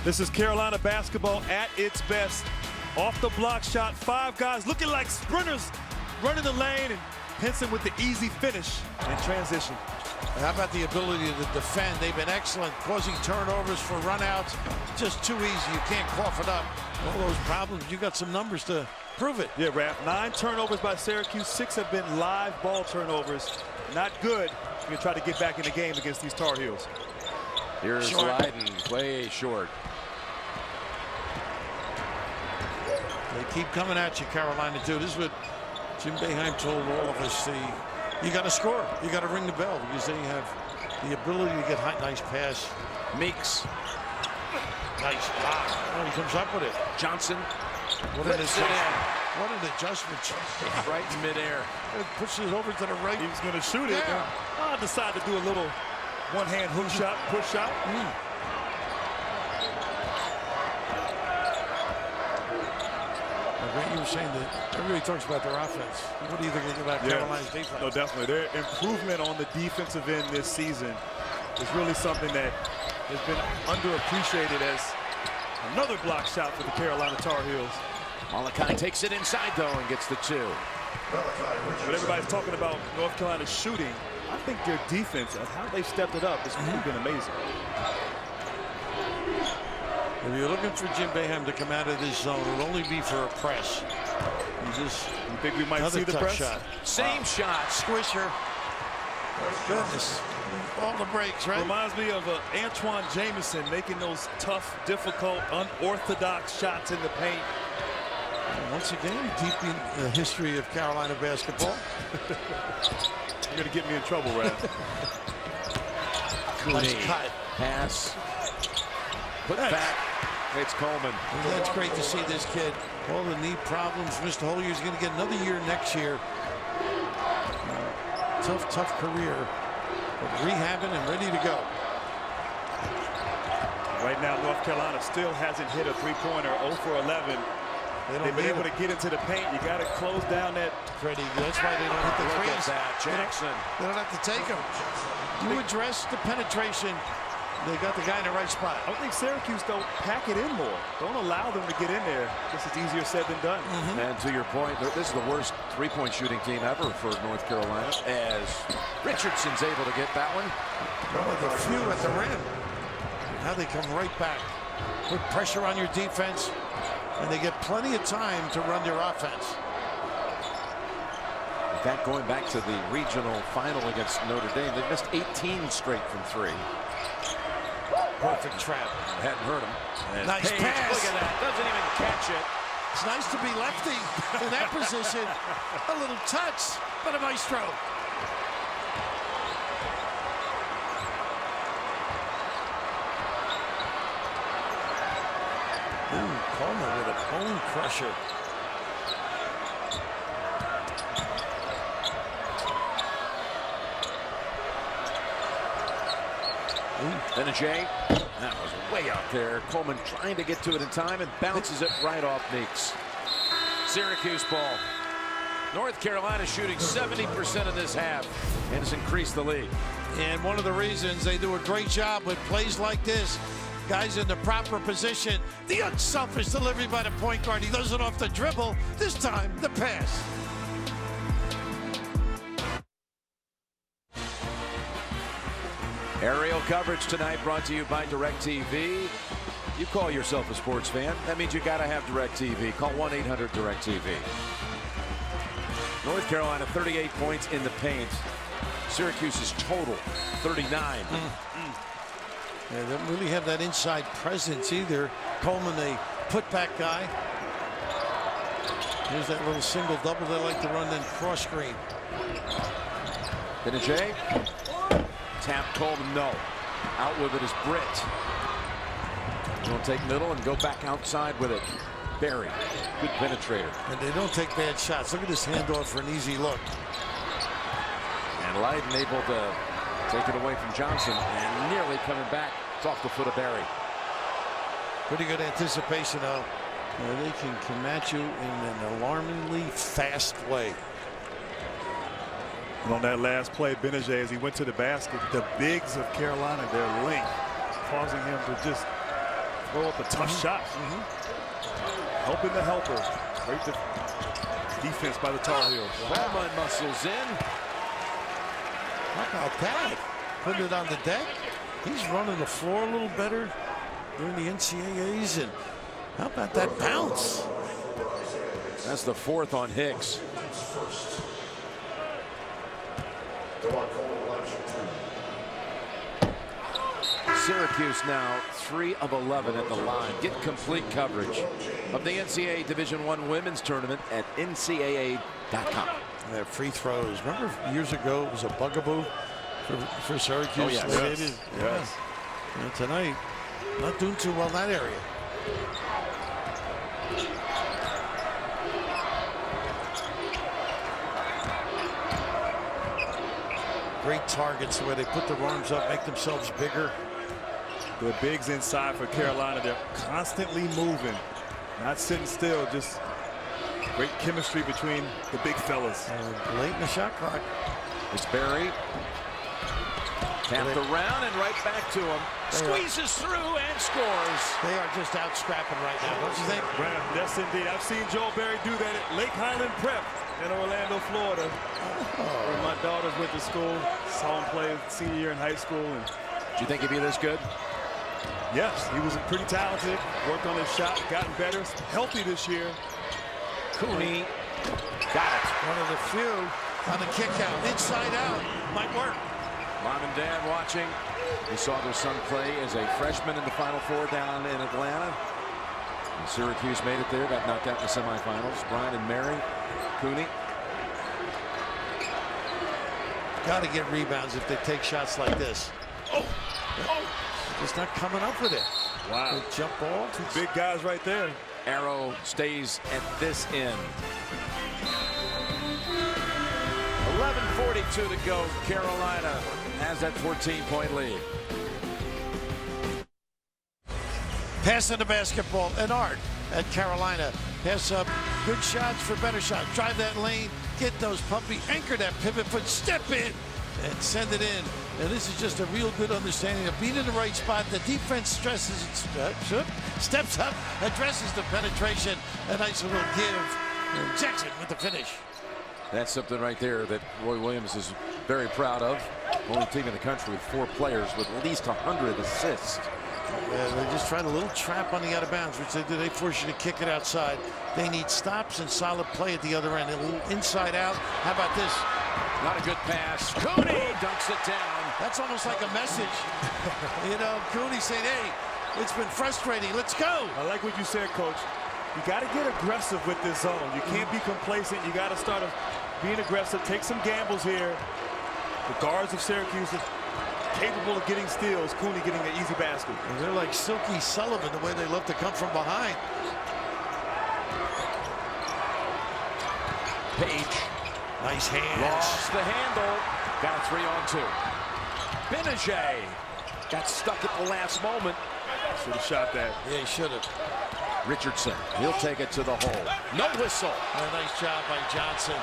This is Carolina basketball at its best. Off the block shot, 5 guys looking like sprinters running the lane, and Pinson with the easy finish and transition. How about the ability to defend? They've been excellent, causing turnovers for runouts. Just too easy. You can't cough it up. All those problems, you got some numbers to prove it. Yeah, Raph, 9 turnovers by Syracuse. 6 have been live ball turnovers. Not good. You're going to try to get back in the game against these Tar Heels. Here's Lyden, way short. They keep coming at you, Carolina, too. This is what Jim Boeheim told all of us. You got to score. You got to ring the bell because they have the ability to get high. Nice pass. Meeks. Nice block. Oh, he comes up with it. Johnson. What an adjustment. What an adjustment. Right in midair. It pushes it over to the right. He was going to shoot it. Yeah. I decided to do a little one-hand hook shot, push shot. You were saying that everybody talks about their offense. What do you think about Carolina's defense? No, definitely. Their improvement on the defensive end this season is really something that has been underappreciated as another block shot for the Carolina Tar Heels. Malachi takes it inside, though, and gets the 2. But everybody's talking about North Carolina shooting. I think their defense and how they've stepped it up has really been amazing. If you're looking for Jim Boeheim to come out of this zone, it'll only be for a press. You think we might see the press? Shot. Same shot. Squisher. Goodness. All the breaks, right? Reminds me of Antoine Jameson making those tough, difficult, unorthodox shots in the paint. Once again, deep in the history of Carolina basketball. You're going to get me in trouble, Rad. Nice cut. Pass. Put back. It's Coleman. And that's great to see this kid. All the knee problems. Mr. Holier's going to get another year next year. Tough career. But rehabbing and ready to go. Right now, North Carolina still hasn't hit a three-pointer. 0 for 11. They've been able to get into the paint. You got to close down that. Freddie, that's why they don't hit the Look threes. at that, Jackson. They don't have to take them. You address the penetration. They got the guy in the right spot. I think Syracuse don't pack it in more. Don't allow them to get in there. This is easier said than done. And to your point, this is the worst three-point shooting team ever for North Carolina, as Richardson's able to get that one. The few at the rim. Now they come right back. Put pressure on your defense, and they get plenty of time to run their offense. In fact, going back to the regional final against Notre Dame, they missed 18 straight from three. Perfect trap. Hadn't hurt him. And Nice Page, pass. look at that. Doesn't even catch it. It's nice to be lefty in that position. A little touch, but a maestro. Ooh, Coleman with a bone crusher. Benajay, that was way out there. Coleman trying to get to it in time and bounces it right off Meeks. Syracuse ball. North Carolina shooting 70% of this half and has increased the lead. And one of the reasons they do a great job with plays like this, guys in the proper position, the unselfish delivery by the point guard. He does it off the dribble. This time, the pass. Aerial coverage tonight brought to you by DirecTV. You call yourself a sports fan. That means you got to have DirecTV. Call 1-800-DirecTV. North Carolina 38 points in the paint. Syracuse's total 39. Yeah, they don't really have that inside presence either. Coleman, a putback guy. Here's that little single double they like to run, then cross screen. Benajay. Tap Coleman, no. Out with it is Britt. He'll take middle and go back outside with it. Barry, good penetrator. And they don't take bad shots. Look at this handoff for an easy look. And Leiden able to take it away from Johnson and nearly coming back. It's off the foot of Barry. Pretty good anticipation, though. They can match you in an alarmingly fast way. And on that last play, Benajay, as he went to the basket, the bigs of Carolina, their length, causing him to just throw up a tough shot. Helping the helper. Great defense by the Tar Heels. Coleman muscles in. How about that? Putting it on the deck. He's running the floor a little better during the NCAAs. And how about that bounce? That's the fourth on Hicks. Syracuse now 3 of 11 at the line. Get complete coverage of the NCAA Division I Women's Tournament at ncaa.com. Their free throws. Remember years ago it was a bugaboo for Syracuse? Oh, yes. Yes. And tonight, not doing too well in that area. Great targets, the way they put their arms up, make themselves bigger. The bigs inside for Carolina, they're constantly moving, not sitting still, just great chemistry between the big fellas. Late in the shot clock. It's Barry. Tapped around and right back to him. Squeezes through and scores. They are just out scrapping right now, don't you think? Right, yes, indeed. I've seen Joe Barry do that at Lake Highland Prep in Orlando, Florida. Where my daughters went to school. Saw him play senior year in high school. And do you think he'd be this good? Yes, he was pretty talented. Worked on his shot, gotten better. Healthy this year. Cooney got it. One of the few on the kick out. Inside out. Might work. Mom and Dad watching. We saw their son play as a freshman in the Final Four down in Atlanta. And Syracuse made it there, got knocked out in the semifinals. Brian and Mary, Cooney. Got to get rebounds if they take shots like this. Oh! Just not coming up with it. Wow. Good jump ball. Two big guys right there. Arrow stays at this end. 11:42 to go. Carolina has that 14-point lead. Passing the basketball, and Art at Carolina. Pass up, good shots for better shots. Drive that lane, get those puppy, anchor that pivot foot, step in, and send it in. And this is just a real good understanding of being in the right spot. The defense stresses, steps up, addresses the penetration. A nice little give. And Jackson with the finish. That's something right there that Roy Williams is very proud of. Only team in the country with 4 players with at least 100 assists. They just tried a little trap on the out of bounds, which they do. They force you to kick it outside. They need stops and solid play at the other end. A little inside out. How about this? Not a good pass. Cooney dunks it down. That's almost like a message. You know, Cooney saying, hey, it's been frustrating. Let's go. I like what you said, Coach. You got to get aggressive with this zone. You can't be complacent. You got to start being aggressive. Take some gambles here. The guards of Syracuse are capable of getting steals. Cooney getting an easy basket. And they're like Silky Sullivan, the way they love to come from behind. Page. Nice hands. Lost the handle. Got a 3-on-2. Benajay got stuck at the last moment. Should have shot that. Yeah, he should have. Richardson, he'll take it to the hole. No whistle. A nice job by Johnson.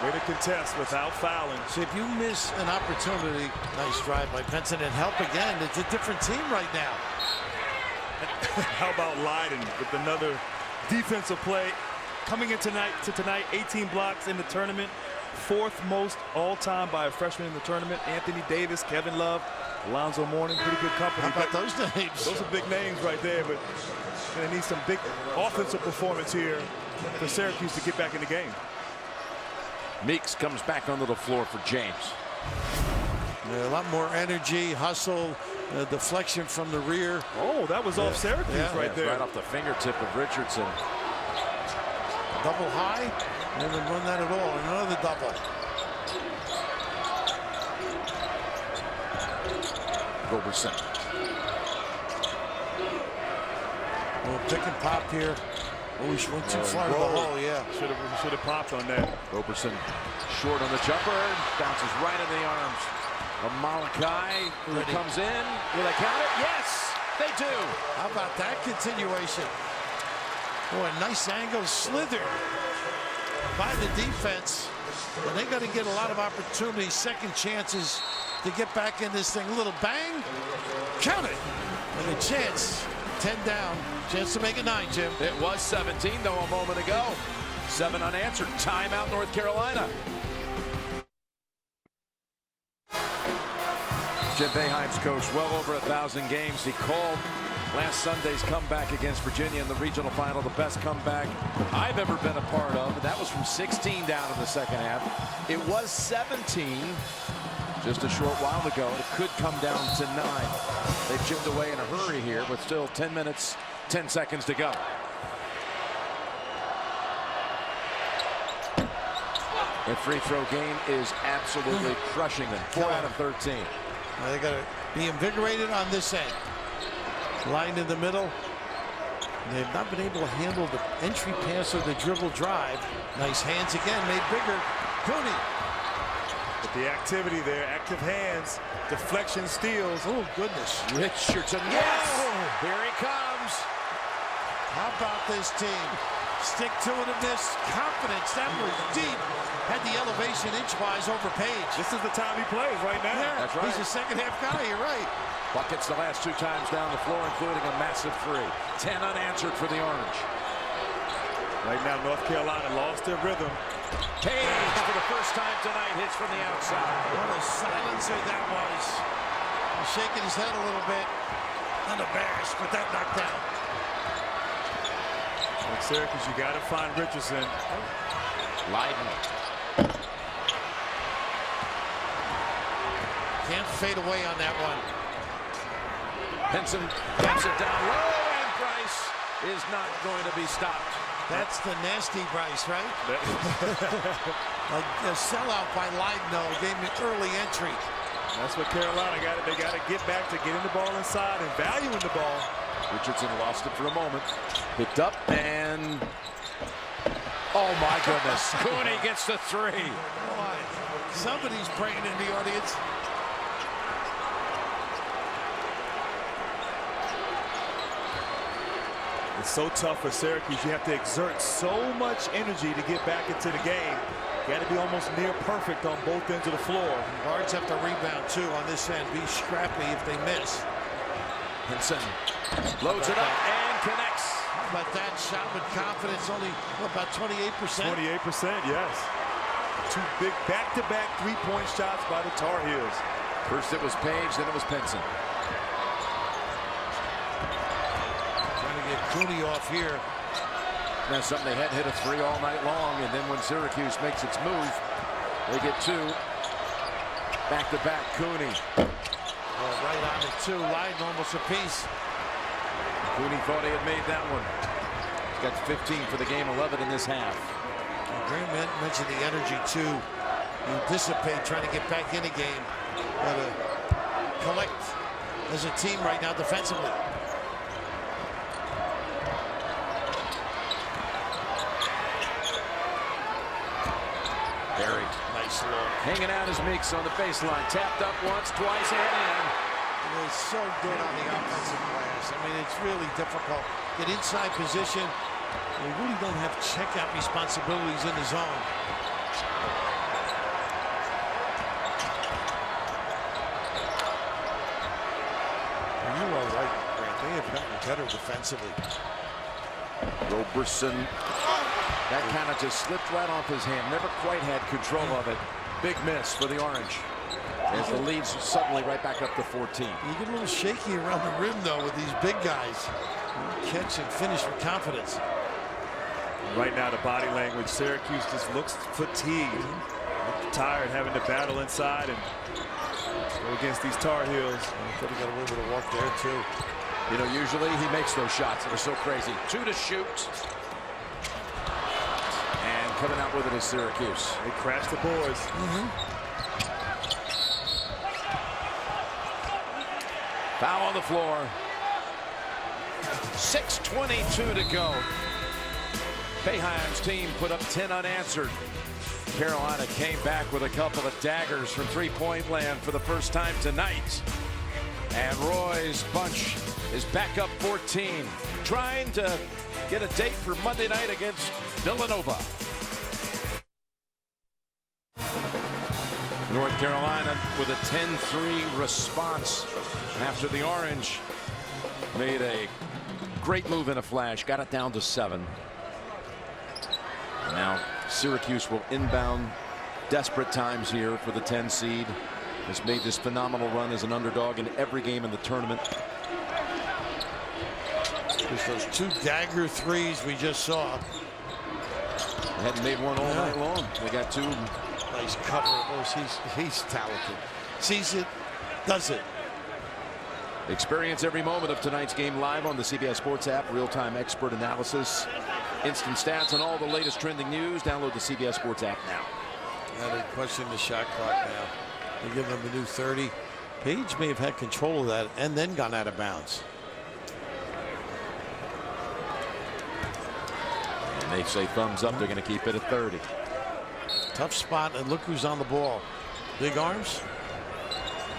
Way to contest without fouling. So if you miss an opportunity, nice drive by Benson, and help again. It's a different team right now. How about Leiden with another defensive play? Coming in tonight, 18 blocks in the tournament. 4th most all-time by a freshman in the tournament. Anthony Davis, Kevin Love, Alonzo Mourning, pretty good company. How about those names? Those are big names right there, but they need some big offensive performance here for Syracuse to get back in the game. Meeks comes back onto the floor for James. Yeah, a lot more energy, hustle, deflection from the rear. Oh, that was off Syracuse right there. Right off the fingertip of Richardson. Double high, and then run that at all. And another double. Roberson. Well, pick and pop here. Oh, he went too far to the hole, yeah. Should have popped on that. Roberson short on the jumper. Bounces right in the arms of Malachi, who comes in. Will they count it? Yes, they do. How about that continuation? Oh, a nice angle slithered by the defense. And they're going to get a lot of opportunities, second chances to get back in this thing. A little bang. Count it. And a chance. 10 down. Chance to make it 9, Jim. It was 17, though, a moment ago. 7 unanswered. Timeout, North Carolina. Jim Boeheim's coached well over 1,000 games. He called last Sunday's comeback against Virginia in the regional final the best comeback I've ever been a part of. That was from 16 down in the second half. It was 17 just a short while ago. It could come down to 9. They've chipped away in a hurry here, but still 10 minutes, 10 seconds to go. The free throw game is absolutely crushing them. 4 out of 13. Now they got to be invigorated on this end. Line in the middle. They've not been able to handle the entry pass or the dribble drive. Nice hands again, made bigger. Cooney. But the activity there, active hands, deflection, steals. Oh, goodness. Richardson, yes! Here he comes. How about this team? Stick to itiveness, confidence. That was deep. Had the elevation inchwise over Page. This is the time he plays right now. Yeah, that's right. He's a second half guy. You're right. Buckets the last 2 times down the floor, including a massive 3. 10 unanswered for the Orange. Right now, North Carolina lost their rhythm. Page for the first time tonight hits from the outside. What a silencer that was. He's shaking his head a little bit. Unembarrassed, but that knocked down. Like Syracuse, you got to find Richardson. Leiden. Can't fade away on that one. Henson dumps it down low, and Bryce is not going to be stopped. That's the nasty Bryce, right? A sellout by Leiden, though, gave me early entry. That's what Carolina got. They got to get back to getting the ball inside and valuing the ball. Richardson lost it for a moment. Picked up and... Oh, my goodness. Cooney gets the 3. Boy, somebody's praying in the audience. It's so tough for Syracuse. You have to exert so much energy to get back into the game. You got to be almost near perfect on both ends of the floor. Guards have to rebound, too, on this end. Be scrappy if they miss. Henson loads it up and connects. But that shot with confidence, only about 28%. 28%, yes. 2 big back-to-back 3-point shots by the Tar Heels. First it was Page, then it was Pinson. Trying to get Cooney off here. That's something they hadn't hit a 3 all night long, and then when Syracuse makes its move, they get 2. Back-to-back Cooney. Right on it, too. Leiden almost a piece. Cooney thought he had made that one. He's got 15 for the game, 11 in this half. Graham mentioned the energy, too. You dissipate trying to get back in a game. Got to collect as a team right now defensively. Barry. Nice look. Hanging out his Meeks on the baseline. Tapped up once, twice, and in. It is so good on the offensive glass. I mean, it's really difficult. Get inside position. They really don't have checkout responsibilities in the zone. And you are right, Grant. They have gotten better defensively. Roberson. That kind of just slipped right off his hand. Never quite had control of it. Big miss for the Orange. As the lead's suddenly right back up to 14. You get a little shaky around the rim, though, with these big guys. Catch and finish with confidence. Right now, the body language, Syracuse just looks fatigued. Tired having to battle inside and go against these Tar Heels. I thought he got a little bit of work there, too. You know, usually he makes those shots that are so crazy. 2 to shoot. And coming out with it is Syracuse. They crashed the boards. Foul on the floor. 6:22 to go. Boeheim's team put up 10 unanswered. Carolina came back with a couple of daggers from three-point land for the first time tonight. And Roy's bunch is back up 14, trying to get a date for Monday night against Villanova. North Carolina with a 10-3 response after the Orange made a great move in a flash, got it down to 7. Now Syracuse will inbound. Desperate times here for the 10 seed. Has made this phenomenal run as an underdog in every game in the tournament. There's those 2 dagger threes we just saw. They hadn't made one all night long. They got 2. Nice cover of those. He's talented. Sees it, does it. Experience every moment of tonight's game live on the CBS Sports app. Real-time expert analysis, instant stats, and all the latest trending news. Download the CBS Sports app now. Now they question the shot clock now. They give them a new 30. Page may have had control of that and then gone out of bounds. And they say thumbs up. They're going to keep it at 30. Tough spot, and look who's on the ball. Big arms.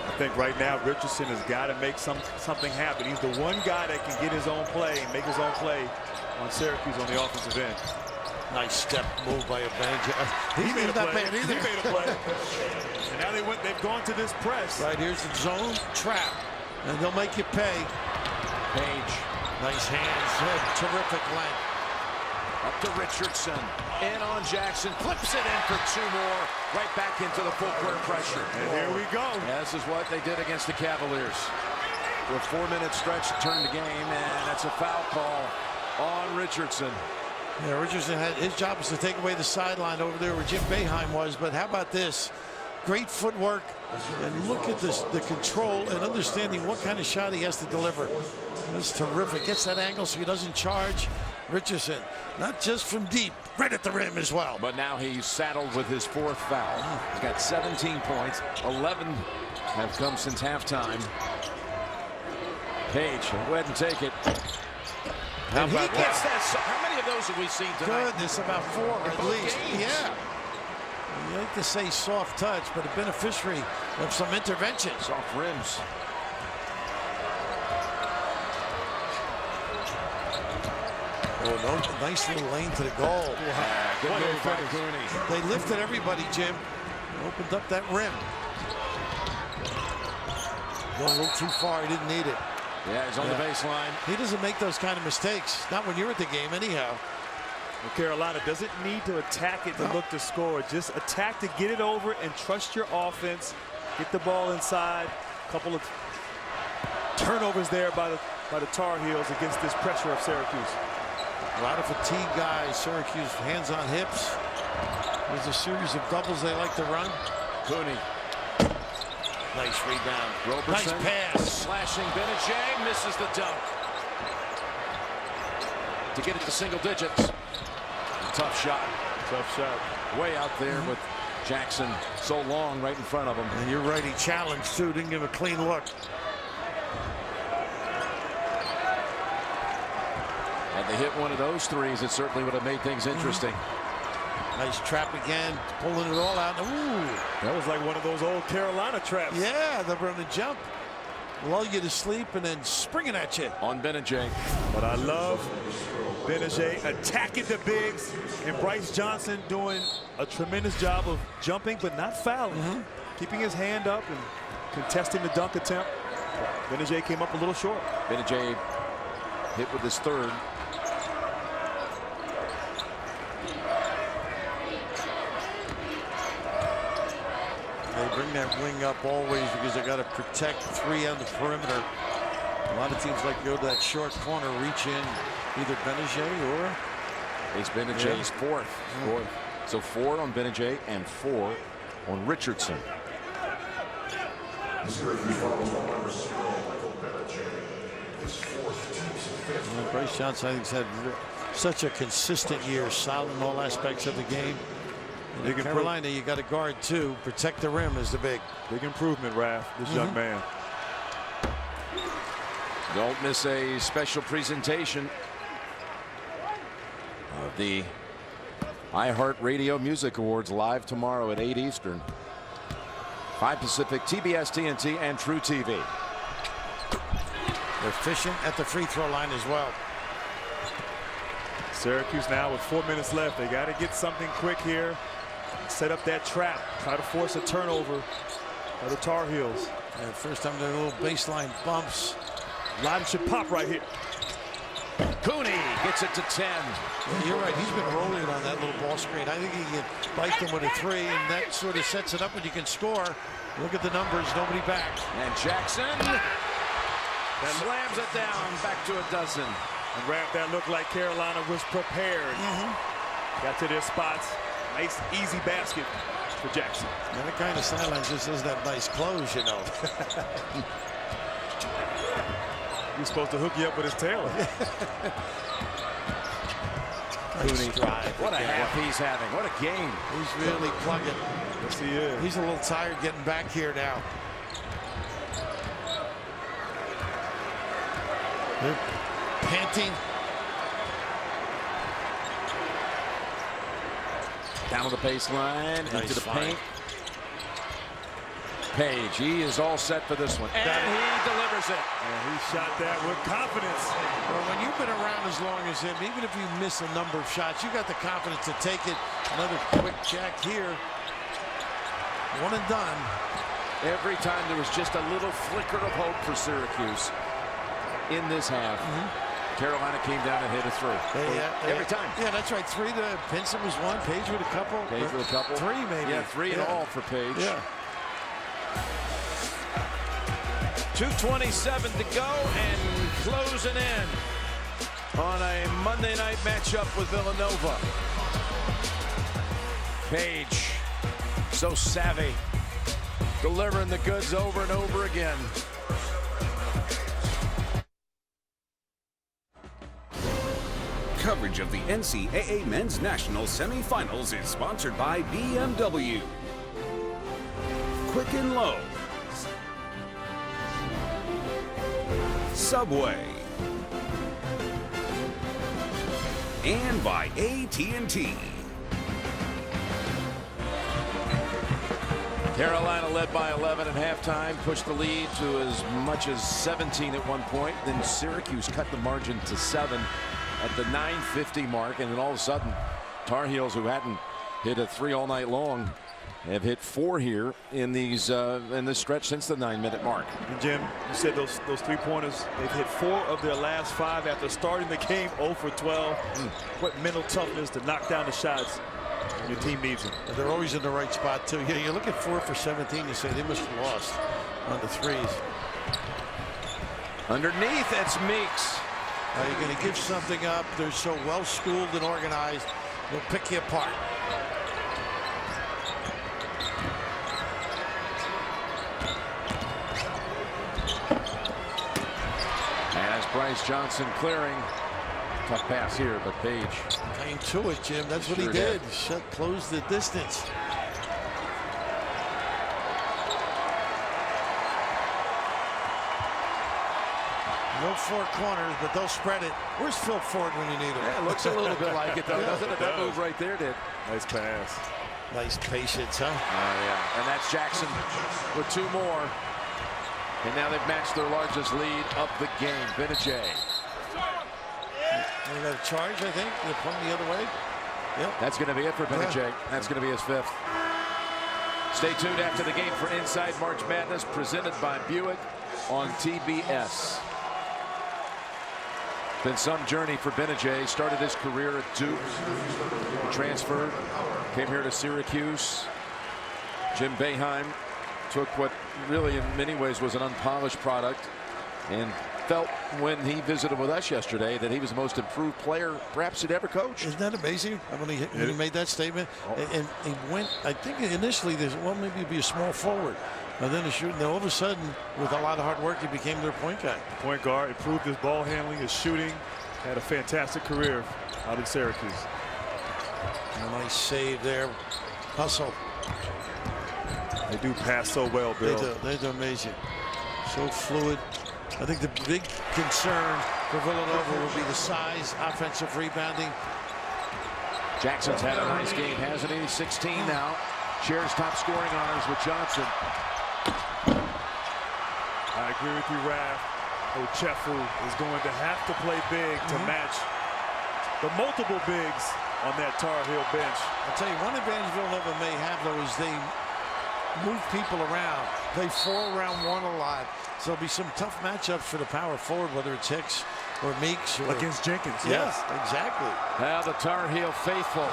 I think right now Richardson has got to make something happen. He's the one guy that can get his own play and make his own play on Syracuse on the offensive end. Nice step move by Benajay. He made a play. Bad either. He made a play. And now they've gone to this press. Right, here's the zone trap, and they'll make you pay. Page. Nice hands, terrific length. Up to Richardson, in on Jackson, flips it in for 2 more, right back into the full court pressure. And here we go. Yeah, this is what they did against the Cavaliers. For a 4-minute stretch to turn the game, and that's a foul call on Richardson. Yeah, Richardson had his job was to take away the sideline over there where Jim Boeheim was, but how about this? Great footwork, and look at this, the control and understanding what kind of shot he has to deliver. That's terrific. Gets that angle so he doesn't charge. Richardson, not just from deep, right at the rim as well. But now he's saddled with his 4th foul. He's got 17 points. 11 have come since halftime. Page, go ahead and take it. How and he about gets that? How many of those have we seen tonight? Goodness, about 4 at least. Games. Yeah. You like to say soft touch, but a beneficiary of some intervention. Soft rims. Oh, no, nice little lane to the goal. Good move by Cooney. They lifted everybody, Jim. Opened up that rim. Going a little too far. He didn't need it. Yeah, he's on the baseline. He doesn't make those kind of mistakes. Not when you're at the game, anyhow. Well, Carolina doesn't need to attack it to look to score. Just attack to get it over and trust your offense. Get the ball inside. A couple of turnovers there by the Tar Heels against this pressure of Syracuse. A lot of fatigue guys. Syracuse hands on hips. There's a series of doubles they like to run. Cooney. Nice rebound. Roberson. Nice pass. Slashing Benajay. Misses the dunk. To get it to single digits. Tough shot. Tough shot. Way out there with Jackson so long right in front of him. And you're right, he challenged too. Didn't give a clean look. Had they hit one of those threes, it certainly would have made things interesting. Nice trap again, pulling it all out. Ooh. That was like one of those old Carolina traps. Yeah, they're going to jump, lull you to sleep, and then springing at you. On Benajay. But I love Benajay attacking the bigs, and Bryce Johnson doing a tremendous job of jumping but not fouling. Keeping his hand up and contesting the dunk attempt. Benajay came up a little short. Benajay hit with his 3rd. They bring that wing up always because they got to protect 3 on the perimeter. A lot of teams like to go to that short corner, reach in, either Benajay or It's Benajay's 4th. So 4 on Benajay and 4 on Richardson. Bryce Johnson, I think, has had such a consistent year, solid in all aspects of the game. In Carolina, you got to guard too. Protect the rim is the big improvement, Raph, this young man. Don't miss a special presentation of the iHeartRadio Music Awards live tomorrow at 8 Eastern. 5 Pacific, TBS, TNT, and True TV. They're efficient at the free throw line as well. Syracuse now with 4 minutes left. They got to get something quick here. Set up that trap. Try to force a turnover by the Tar Heels. And first time they're little baseline bumps. Line should pop right here. Cooney gets it to 10. Yeah, you're right. He's been rolling on that little ball screen. I think he can bite them with a 3, and that sort of sets it up when you can score. Look at the numbers. Nobody back. And Jackson slams it down. Back to a dozen. And Raph, that looked like Carolina was prepared. Got to their spots. Nice, easy basket for Jackson. And that kind of silence just doesn't have nice clothes, you know. He's supposed to hook you up with his tail. Cooney, what a half he's having. What a game. He's really plugging. Yes, he is. He's a little tired getting back here now. They're panting. Down to the baseline, Nice into the find. paint. Page, he is all set for this one. And he delivers it. And he shot that with confidence. Well, when you've been around as long as him, even if you miss a number of shots, you got the confidence to take it. Another quick jack here. One and done. Every time there was just a little flicker of hope for Syracuse in this half. Carolina came down and hit a three. Every time. Yeah, that's right. 3 to Pinson was 1. Page with a couple. Page with a couple. 3 maybe. Yeah, 3 in all for Page. Yeah. 2:27 to go and closing in on a Monday night matchup with Villanova. Page, so savvy, delivering the goods over and over again. Coverage of the NCAA Men's National Semifinals is sponsored by BMW, Quicken Loans, Subway, and by AT&T. Carolina led by 11 at halftime, pushed the lead to as much as 17 at one point. Then Syracuse cut the margin to 7 at the 9:50 mark, and then all of a sudden, Tar Heels, who hadn't hit a 3 all night long, have hit 4 here in these in this stretch since the 9-minute mark. And Jim, you said those 3-pointers, they've hit 4 of their last 5 after starting the game 0 for 12. What mental toughness to knock down the shots. Your team needs them. They're always in the right spot too. Yeah, you look at 4 for 17, you say they must have lost on the threes. Underneath, it's Meeks. You're going to give something up. They're so well schooled and organized. They'll pick you apart. As Bryce Johnson clearing. Tough pass here, but Page came to it, Jim. That's what he did. Closed the distance. No 4 corners, but they'll spread it. Where's Phil Ford when you need him? Yeah, it looks a little bit like it, though, doesn't it? That move right there did. Nice pass. Nice patience, huh? Yeah. And that's Jackson with 2 more. And now they've matched their largest lead of the game. Benajay. They got a charge, I think. They're playing the other way. Yep. That's going to be it for Benajay. That's going to be his 5th. Stay tuned after the game for Inside March Madness, presented by Buick on TBS. Been some journey for Benajay. Started his career at Duke. Transferred. Came here to Syracuse. Jim Boeheim took what really in many ways was an unpolished product and felt when he visited with us yesterday that he was the most improved player perhaps he'd ever coached. Isn't that amazing when he made that statement? And he went, I think initially there's, well, maybe he'd be a small forward. And then all of a sudden, with a lot of hard work, he became their point guard. Point guard, improved his ball handling, his shooting. Had a fantastic career out in Syracuse. A nice save there. Hustle. They do pass so well, Bill. They do amazing. So fluid. I think the big concern for Villanova will be the size, offensive rebounding. Jackson's had a nice game, hasn't he? 16 now. Shares top scoring honors with Johnson. I agree with you, Raph. Ochefu is going to have to play big to match the multiple bigs on that Tar Heel bench. I'll tell you, one advantage Villanova may have, though, is they move people around. Play 4 around 1 a lot. So there'll be some tough matchups for the power forward, whether it's Hicks or Meeks. Or against Jenkins. Yes, exactly. Now the Tar Heel faithful.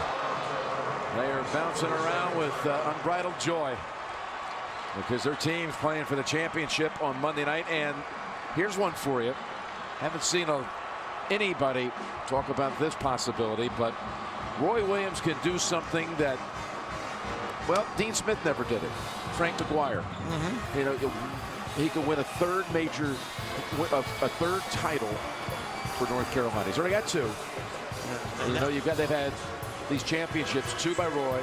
They are bouncing around with unbridled joy because their team's playing for the championship on Monday night. And here's one for you. Haven't seen anybody talk about this possibility, but Roy Williams can do something that, well, Dean Smith never did it. Frank McGuire. You know, he could win a 3rd major, a 3rd title for North Carolina. He's already got 2. You know, they've had these championships, 2 by Roy,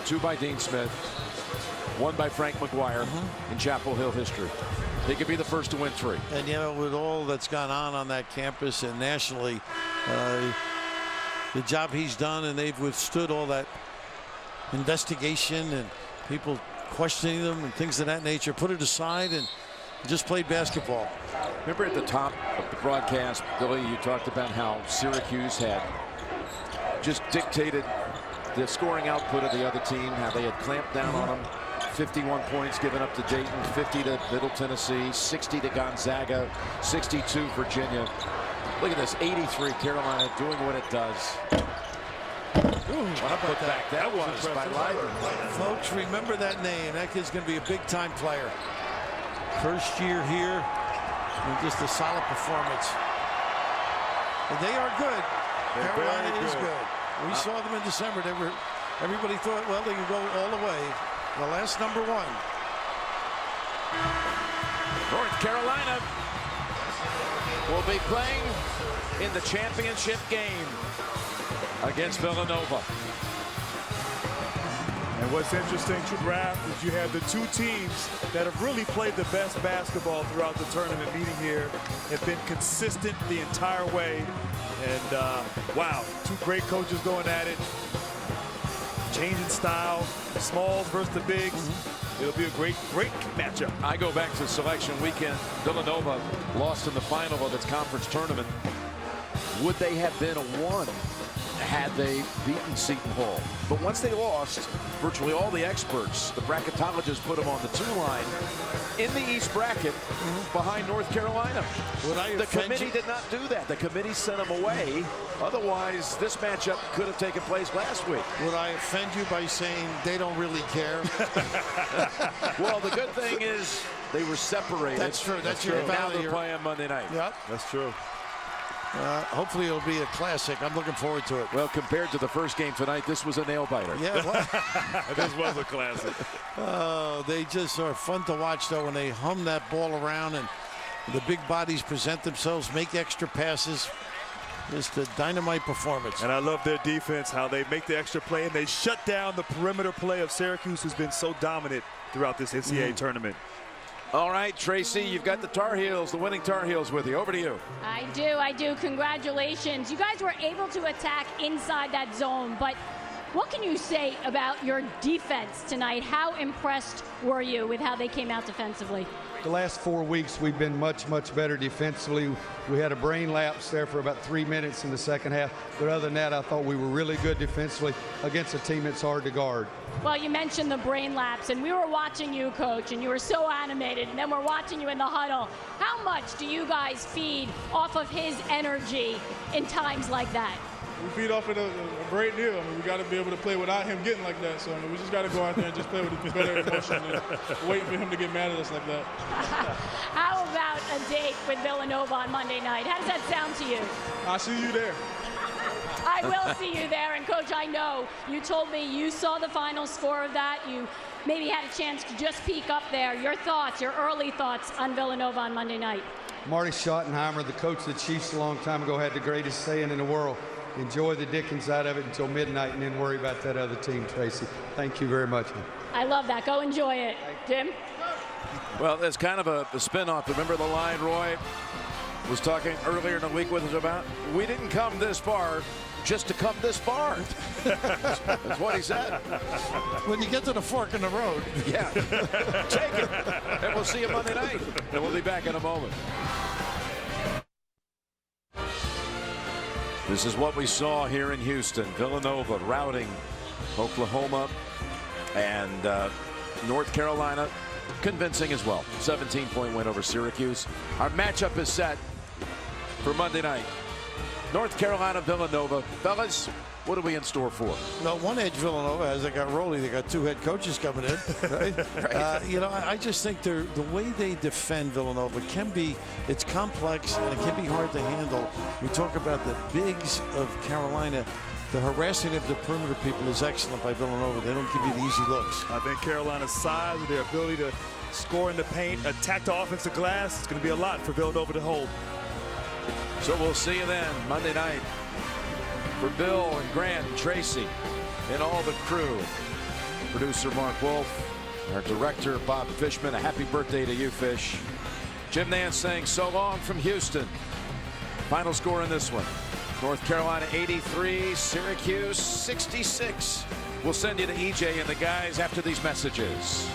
2 by Dean Smith, 1 by Frank McGuire in Chapel Hill history. He could be the first to win 3. And, you know, with all that's gone on that campus and nationally, the job he's done, and they've withstood all that investigation and people questioning them and things of that nature. Put it aside and just played basketball. Remember at the top of the broadcast, Billy, you talked about how Syracuse had just dictated the scoring output of the other team, how they had clamped down on them. 51 points given up to Dayton, 50 to Middle Tennessee, 60 to Gonzaga, 62 Virginia. Look at this, 83 Carolina doing what it does. Ooh, what a putback that was by Leiden. Folks, remember that name. That kid's going to be a big-time player. First year here, and just a solid performance. And they are good. Carolina is good. We saw them in December. Everybody thought, well, they could go all the way. The last number 1. North Carolina will be playing in the championship game against Villanova. And what's interesting to draft is you have the two teams that have really played the best basketball throughout the tournament meeting here, have been consistent the entire way. And wow, two great coaches going at it. Changing style, smalls versus the bigs. It'll be a great matchup. I go back to selection weekend. Villanova lost in the final of its conference tournament. Would they have been a 1 had they beaten Seton Hall? But once they lost, virtually all the experts, the bracketologists, put them on the 2 line in the East bracket behind North Carolina. The committee did not do that. The committee sent them away. Otherwise, this matchup could have taken place last week. Would I offend you by saying they don't really care? Well, the good thing is they were separated. That's true. That's your now value. they're playing Monday night. Yep. That's true. Hopefully it'll be a classic. I'm looking forward to it. Well, compared to the first game tonight, this was a nail-biter. Yeah, well. This was a classic. Oh, they just are fun to watch, though, when they hum that ball around and the big bodies present themselves, make extra passes. Just a dynamite performance. And I love their defense, how they make the extra play, and they shut down the perimeter play of Syracuse, who's been so dominant throughout this NCAA tournament. All right, Tracy, you've got the Tar Heels, the winning Tar Heels with you. Over to you. I do. Congratulations. You guys were able to attack inside that zone, but what can you say about your defense tonight? How impressed were you with how they came out defensively? The last 4 weeks, we've been much, much better defensively. We had a brain lapse there for about 3 minutes in the second half. But other than that, I thought we were really good defensively against a team that's hard to guard. Well, you mentioned the brain lapse, and we were watching you, Coach, and you were so animated, and then we're watching you in the huddle. How much do you guys feed off of his energy in times like that? We feed off of a great deal. I mean, we got to be able to play without him getting like that. So I mean, we just got to go out there and just play with better emotion and wait for him to get mad at us like that. How about a date with Villanova on Monday night? How does that sound to you? I'll see you there. I will see you there. And, Coach, I know you told me you saw the final score of that. You maybe had a chance to just peek up there. Your thoughts, your early thoughts on Villanova on Monday night? Marty Schottenheimer, the coach of the Chiefs a long time ago, had the greatest saying in the world. Enjoy the dickens out of it until midnight and then worry about that other team, Tracy. Thank you very much. I love that. Go enjoy it. Jim? Well, it's kind of a spin-off. Remember the line Roy was talking earlier in the week with us about? We didn't come this far just to come this far. That's what he said. When you get to the fork in the road. Yeah. Take it. And we'll see you Monday night. And we'll be back in a moment. This is what we saw here in Houston. Villanova routing Oklahoma and North Carolina, convincing as well. 17-point win over Syracuse. Our matchup is set for Monday night. North Carolina, Villanova. Fellas, what are we in store for? Well, one edge Villanova has, they got Rowley. They got 2 head coaches coming in. Right? Right. You know, I just think the way they defend Villanova can be, it's complex and it can be hard to handle. We talk about the bigs of Carolina. The harassing of the perimeter people is excellent by Villanova. They don't give you the easy looks. I think Carolina's size and their ability to score in the paint, attack the offensive glass, it's going to be a lot for Villanova to hold. So we'll see you then Monday night. For Bill and Grant and Tracy and all the crew, producer Mark Wolf, our director Bob Fishman, a happy birthday to you, Fish. Jim Nance saying so long from Houston. Final score in this one: North Carolina 83, Syracuse 66. We'll send you to EJ and the guys after these messages.